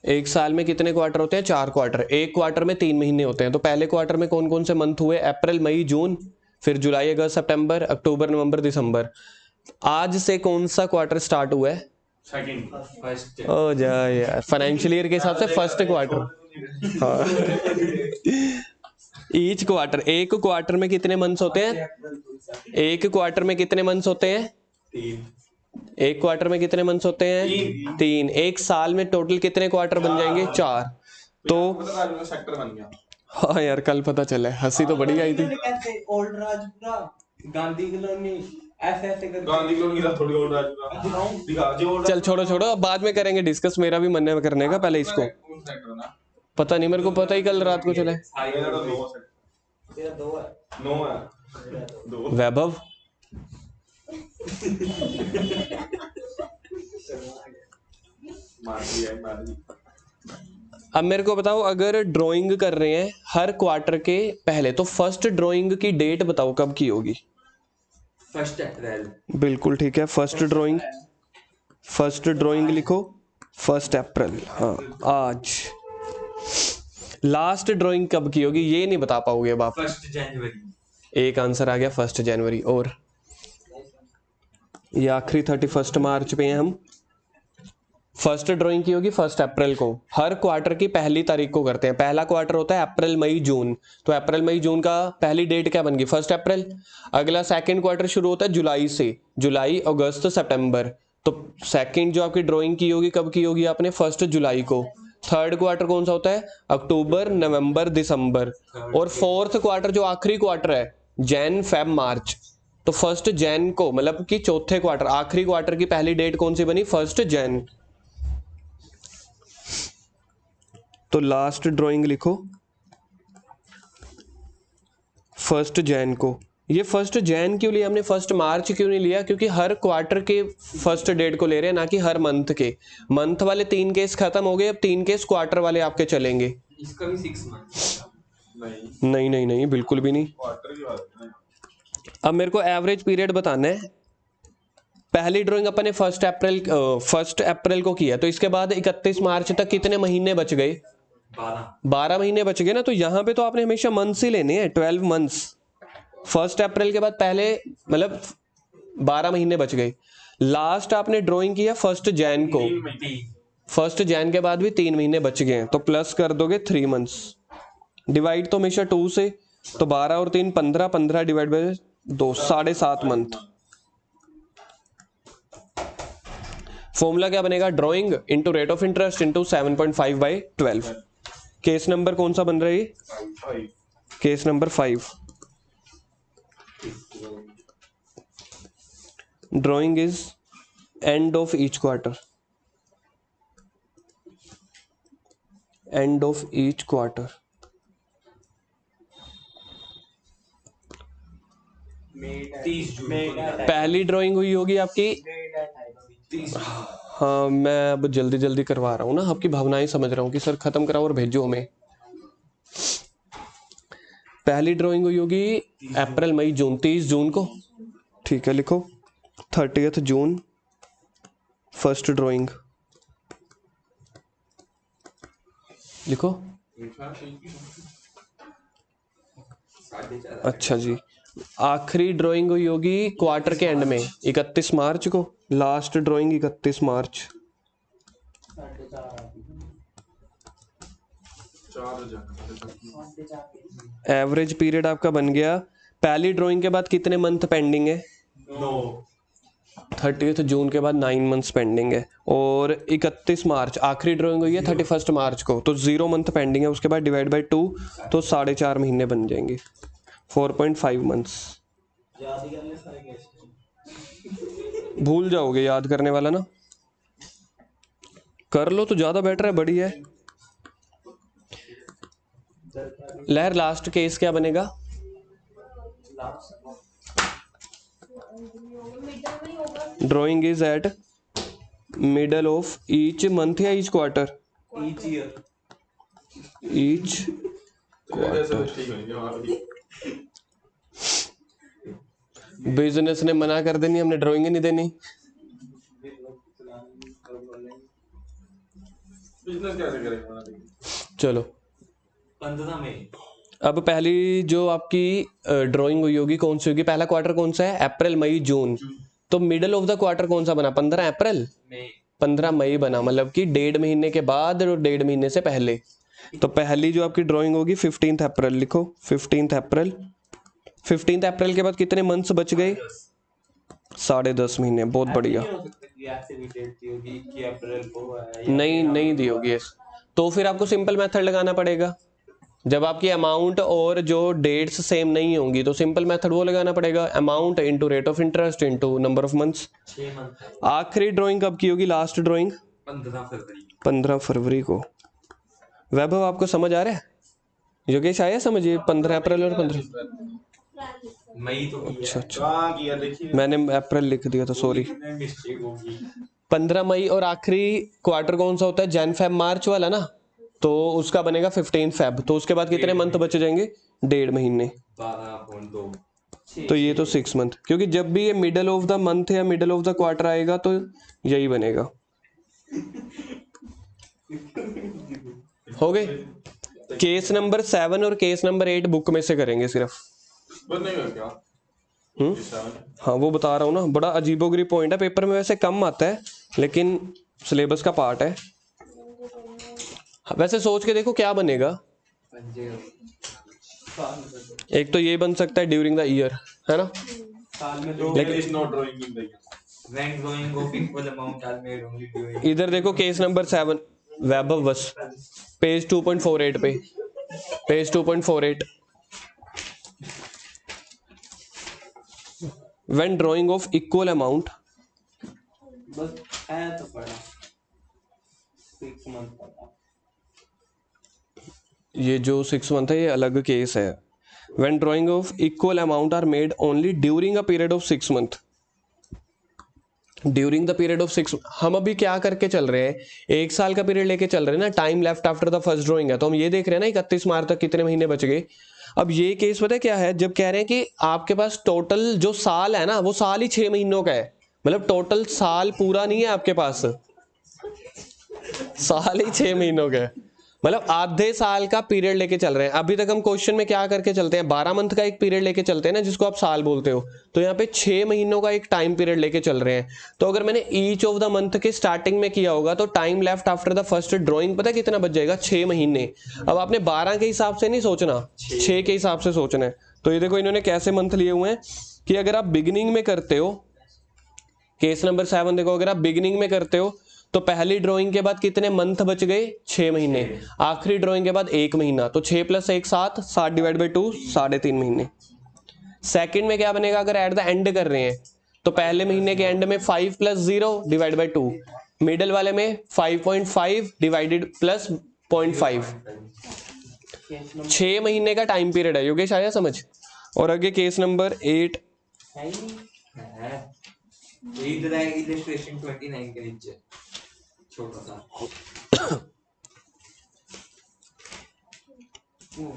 एक साल में कितने क्वार्टर होते हैं? 4 क्वार्टर। एक क्वार्टर में 3 महीने होते हैं। तो पहले क्वार्टर में कौन कौन से मंथ हुए? अप्रैल, मई, जून, फिर जुलाई, अगस्त, सितंबर, अक्टूबर, नवंबर, दिसंबर। आज से कौन सा क्वार्टर स्टार्ट हुआ है? सेकंड फर्स्ट ओ जाए यार, फाइनेंशियल ईयर के हिसाब से फर्स्ट क्वार्टर। हाँ। ईच क्वार्टर, एक क्वार्टर में कितने मंथ्स होते हैं? एक क्वार्टर में कितने मंथ्स होते हैं? 3 एक क्वार्टर में कितने मंथ्स होते हैं? 3। एक साल में टोटल कितने क्वार्टर बन जाएंगे? 4। तो मतलब सेक्टर बन गया। हाँ यार, कल पता चला है, हंसी तो बड़ी आई थी। कैसे ओल्ड राजपुरा, गांधी कॉलोनी, ऐसे ऐसे करके गांधी कॉलोनी का थोड़ी और दिखा जो और चल छोड़ो छोड़ो, अब बाद में करेंगे डिस्कस, मेरा भी मन है करने का, पहले इसको। कौन सेक्टर ना पता नहीं, मेरे को पता ही कल रात को चला है। मेरा तो 9 सेक्टर तेरा 2 है 9 है 2 वैभव, मार दिया मार दी। अब मेरे को बताओ, अगर ड्राइंग कर रहे हैं हर क्वार्टर के पहले, तो फर्स्ट ड्राइंग की डेट बताओ कब की होगी? 1 अप्रैल। बिल्कुल ठीक है, फर्स्ट ड्राइंग लिखो 1 अप्रैल। हाँ, आज। लास्ट ड्राइंग कब की होगी ये नहीं बता पाओगे अब आप। 1 जनवरी। एक आंसर आ गया, 1 जनवरी। और ये आखिरी 31 मार्च पे हैं हम। फर्स्ट ड्राइंग की होगी 1 अप्रैल को। हर क्वार्टर की पहली तारीख को करते हैं। पहला क्वार्टर होता है अप्रैल, मई, जून। तो अप्रैल, मई, जून का पहली डेट क्या बन गई? 1 अप्रैल। अगला सेकंड क्वार्टर शुरू होता है जुलाई से, जुलाई, अगस्त, सितंबर। तो सेकंड जो आपकी ड्राइंग की होगी कब की होगी आपने? 1 जुलाई को। थर्ड क्वार्टर कौन सा होता है? अक्टूबर, नवंबर, दिसंबर। और फोर्थ क्वार्टर जो आखिरी क्वार्टर है, जैन, फेब, मार्च। तो 1 जैन को, मतलब कि चौथे क्वार्टर, आखिरी क्वार्टर की पहली डेट कौन सी बनी? 1 जैन। तो लास्ट ड्राइंग लिखो 1 जैन को। ये फर्स्ट जैन क्यों लिया हमने, फर्स्ट मार्च क्यों नहीं लिया? क्योंकि हर क्वार्टर के फर्स्ट डेट को ले रहे हैं, ना कि हर मंथ के। मंथ वाले 3 केस खत्म हो गए, अब 3 केस क्वार्टर वाले आपके चलेंगे। इसका भी 6 मंथ। नहीं, नहीं नहीं नहीं, बिल्कुल भी नहीं। क्वार्टर की बात है ना। अब मेरे को एवरेज पीरियड बताना है। पहली ड्राइंग अपन ने 1 अप्रैल को किया, तो इसके बाद 31 मार्च तक कितने महीने बच गए? 12 महीने बच गए ना। तो यहाँ पे तो आपने हमेशा मंथ्स ही लेने हैं, 12 मंथ्स। 1 अप्रैल के बाद पहले मतलब 12 महीने बच गए। लास्ट आपने ड्राइंग किया 1 जैन को, 1 जैन के बाद भी 3 महीने बच गए हैं, तो प्लस कर दोगे 3 मंथ्स। डिवाइड तो हमेशा 2 से, तो 12 और 3 15, 15 डिवाइड बाय 2, 7.5 मंथ। फॉर्मूला क्या बनेगा? Drawing into rate of interest into 7.5/12। Case number कौन सा बन रहा है? 5 case number 5। Drawing is end of each quarter, end of each quarter. पहली ड्राइंग हुई होगी आपकी, हाँ मैं अब जल्दी जल्दी करवा रहा हूँ ना, आपकी भावनाएं समझ रहा हूँ कि सर खत्म कराओ और भेजो हमें। पहली ड्राइंग हुई होगी अप्रैल मई जून, 30 जून को। ठीक है, लिखो 30 जून फर्स्ट ड्राइंग लिखो। अच्छा जी, आखिरी ड्राइंग हुई होगी क्वार्टर के एंड में 31 मार्च को। लास्ट ड्राइंग 31 मार्च। 4 एवरेज पीरियड आपका बन गया। पहली ड्राइंग के बाद कितने मंथ पेंडिंग है? 30 जून के बाद 9 मंथ्स पेंडिंग है। और 31 मार्च आखिरी ड्राइंग हुई है 31 मार्च को, तो 0 मंथ पेंडिंग है। उसके बाद डिवाइड बाय 2, तो 4.5 महीने बन जाएंगे, 4.5 मंथ्स। भूल जाओगे याद करने वाला ना, कर लो तो ज्यादा बेटर है, बढ़िया है। लहर लास्ट केस क्या बनेगा? Drawing is at middle of each month या each quarter? Each year. Each business ने मना कर देनी, हमने ड्राइंग ही नहीं देनी। बिजनेस कैसे करेंगे? चलो 15 मई। अब पहली जो आपकी ड्राइंग हुई होगी कौन सी होगी? पहला क्वार्टर कौन सा है? अप्रैल मई जून। तो मिडल ऑफ द क्वार्टर कौन सा बना? 15 अप्रैल, 15 मई बना, मतलब कि 1.5 महीने के बाद और 1.5 महीने से पहले। तो पहली जो आपकी ड्राइंग होगी 15 अप्रैल, लिखो 15 अप्रैल। 15 अप्रैल के बाद कितने मंथ्स बच गए? 10.5 महीने। बहुत बढ़िया। नहीं दी होगी ऐसे, तो फिर आपको सिंपल मेथड लगाना पड़ेगा। जब आपकी अमाउंट और जो डेट्स सेम नहीं होंगी तो सिंपल मेथड वो लगाना पड़ेगा, amount into rate of interest into number of months. 6 month. आखिरी ड्राइंग कब की होगी? लास्ट ड्राइंग 15 फरवरी। 15 फरवरी को। वैभव आपको समझ आ रहा है? योगेश आया समझ? ये 15 अप्रैल और 15 मई तो अच्छा कहाँ किया देखिए, मैंने अप्रैल लिख दिया था, सॉरी। मिस्टेक होगी। 15 मई और आखिरी क्वार्टर कौन सा होता है? जन फेब मार्च वाला ना, तो उसका बनेगा 15 फेब। तो उसके बाद कितने मंथ बच जाएंगे? 1.5 महीने। 12.2। तो ये तो 6 मंथ, क्योंकि जब भी ये मिडल ऑफ द मंथ या मिडल ऑफ द क्वार्टर आएगा तो यही बनेगा। हो गए? केस नंबर 7 और केस नंबर 8 बुक में से करेंगे सिर्फ। बनेगा क्या? हाँ वो बता रहा हूँ ना, बड़ा अजीबोगरीब पॉइंट है, पेपर में वैसे कम आता है लेकिन सिलेबस का पार्ट है। वैसे सोच के देखो क्या बनेगा। एक तो ये बन सकता है ड्यूरिंग द ईयर, है ना? साल में 2 There is no drawing in the year. when drawing of equal amount are made only during। इधर देखो केस नंबर 7, वैभव बस पेज 2.48 पे, page 2.48। When drawing of equal amount, बस है तो पढ़ा 6 मंथ का। ये जो 6 मंथ है ये अलग केस है। When drawing of equal amount are made only during a period of 6 month. During the period of 6, हम अभी क्या करके चल रहे हैं, 1 साल का पीरियड लेके चल रहे हैं ना, time left after the first drawing है, तो हम ये देख रहे हैं ना 31 मार्च तक कितने महीने बच गए। अब ये केस पता है क्या है, जब कह रहे हैं कि आपके पास टोटल जो साल है ना वो साल ही 6 महीनों का है, मतलब टोटल साल पूरा नहीं है आपके पास, साल ही 6 महीनों का है, मतलब आधे साल का पीरियड लेके चल रहे हैं। अभी तक हम क्वेश्चन में क्या करके चलते हैं, 12 मंथ का एक पीरियड लेके चलते हैं ना जिसको आप साल बोलते हो, तो यहाँ पे 6 महीनों का एक टाइम पीरियड लेके चल रहे हैं। तो अगर मैंने ईच ऑफ द मंथ के स्टार्टिंग में किया होगा तो time left after the first drawing पता है कितना बच जाएगा, 6 महीने। अब आपने 12 के हिसाब से नहीं सोचना, 6 के हिसाब से सोचना है। तो ये देखो इन्होंने कैसे मंथ लिए हुए हैं कि अगर आप बिगिनिंग में करते हो, केस नंबर 7 देखो, अगर आप बिगिनिंग में करते हो तो पहली ड्राइंग के बाद कितने मंथ बच गए, 6 महीने, आखिरी ड्राइंग के बाद 1 महीना, तो 6 + 1 7, 7 डिवाइड बाई 2 3.5 महीने। सेकंड में क्या बनेगा, अगर एट द एंड कर रहे हैं तो पहले महीने के एंड में 5 + 0 डिवाइड बाई 2, मिडल वाले में 5.5 डिवाइडेड प्लस 0.5, 6 महीने का टाइम पीरियड है। योगेश आया समझ। और आगे केस नंबर 8, इलस्ट्रेशन 29 के नीचे छोटा सा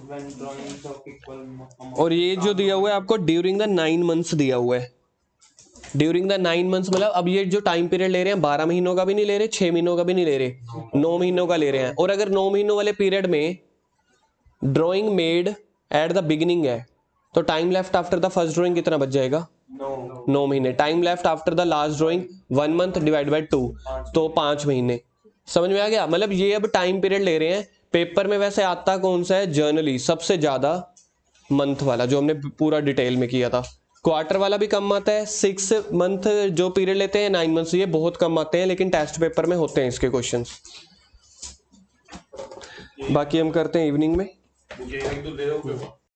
when drawings of equal amount और ये जो दिया हुआ है आपको ड्यूरिंग द 9 मंथ्स दिया हुआ है, ड्यूरिंग द 9 मंथ्स, मतलब अब ये जो टाइम पीरियड ले रहे हैं 12 महीनों का भी नहीं ले रहे, 6 महीनों का भी नहीं ले रहे, 9 महीनों का ले रहे हैं। और अगर 9 महीनों वाले पीरियड में drawing made at the beginning है तो time left after the first drawing कितना बच जाएगा, 9 महीने। Time left after the last drawing 1 month divide by 2, तो 5 महीने। समझ में आ गया, मतलब ये अब टाइम पीरियड ले रहे हैं। पेपर में वैसे आता कौन सा है, जर्नली सबसे ज्यादा मंथ वाला जो हमने पूरा डिटेल में किया था। क्वार्टर वाला भी कम आता है, 6 मंथ जो पीरियड लेते हैं 9 मंथ्स, ये बहुत कम आते हैं, लेकिन टेस्ट पेपर में होते हैं इसके क्वेश्चंस। बाकी हम करते हैं इवनिंग में। ये एक तो दे रहा हूँ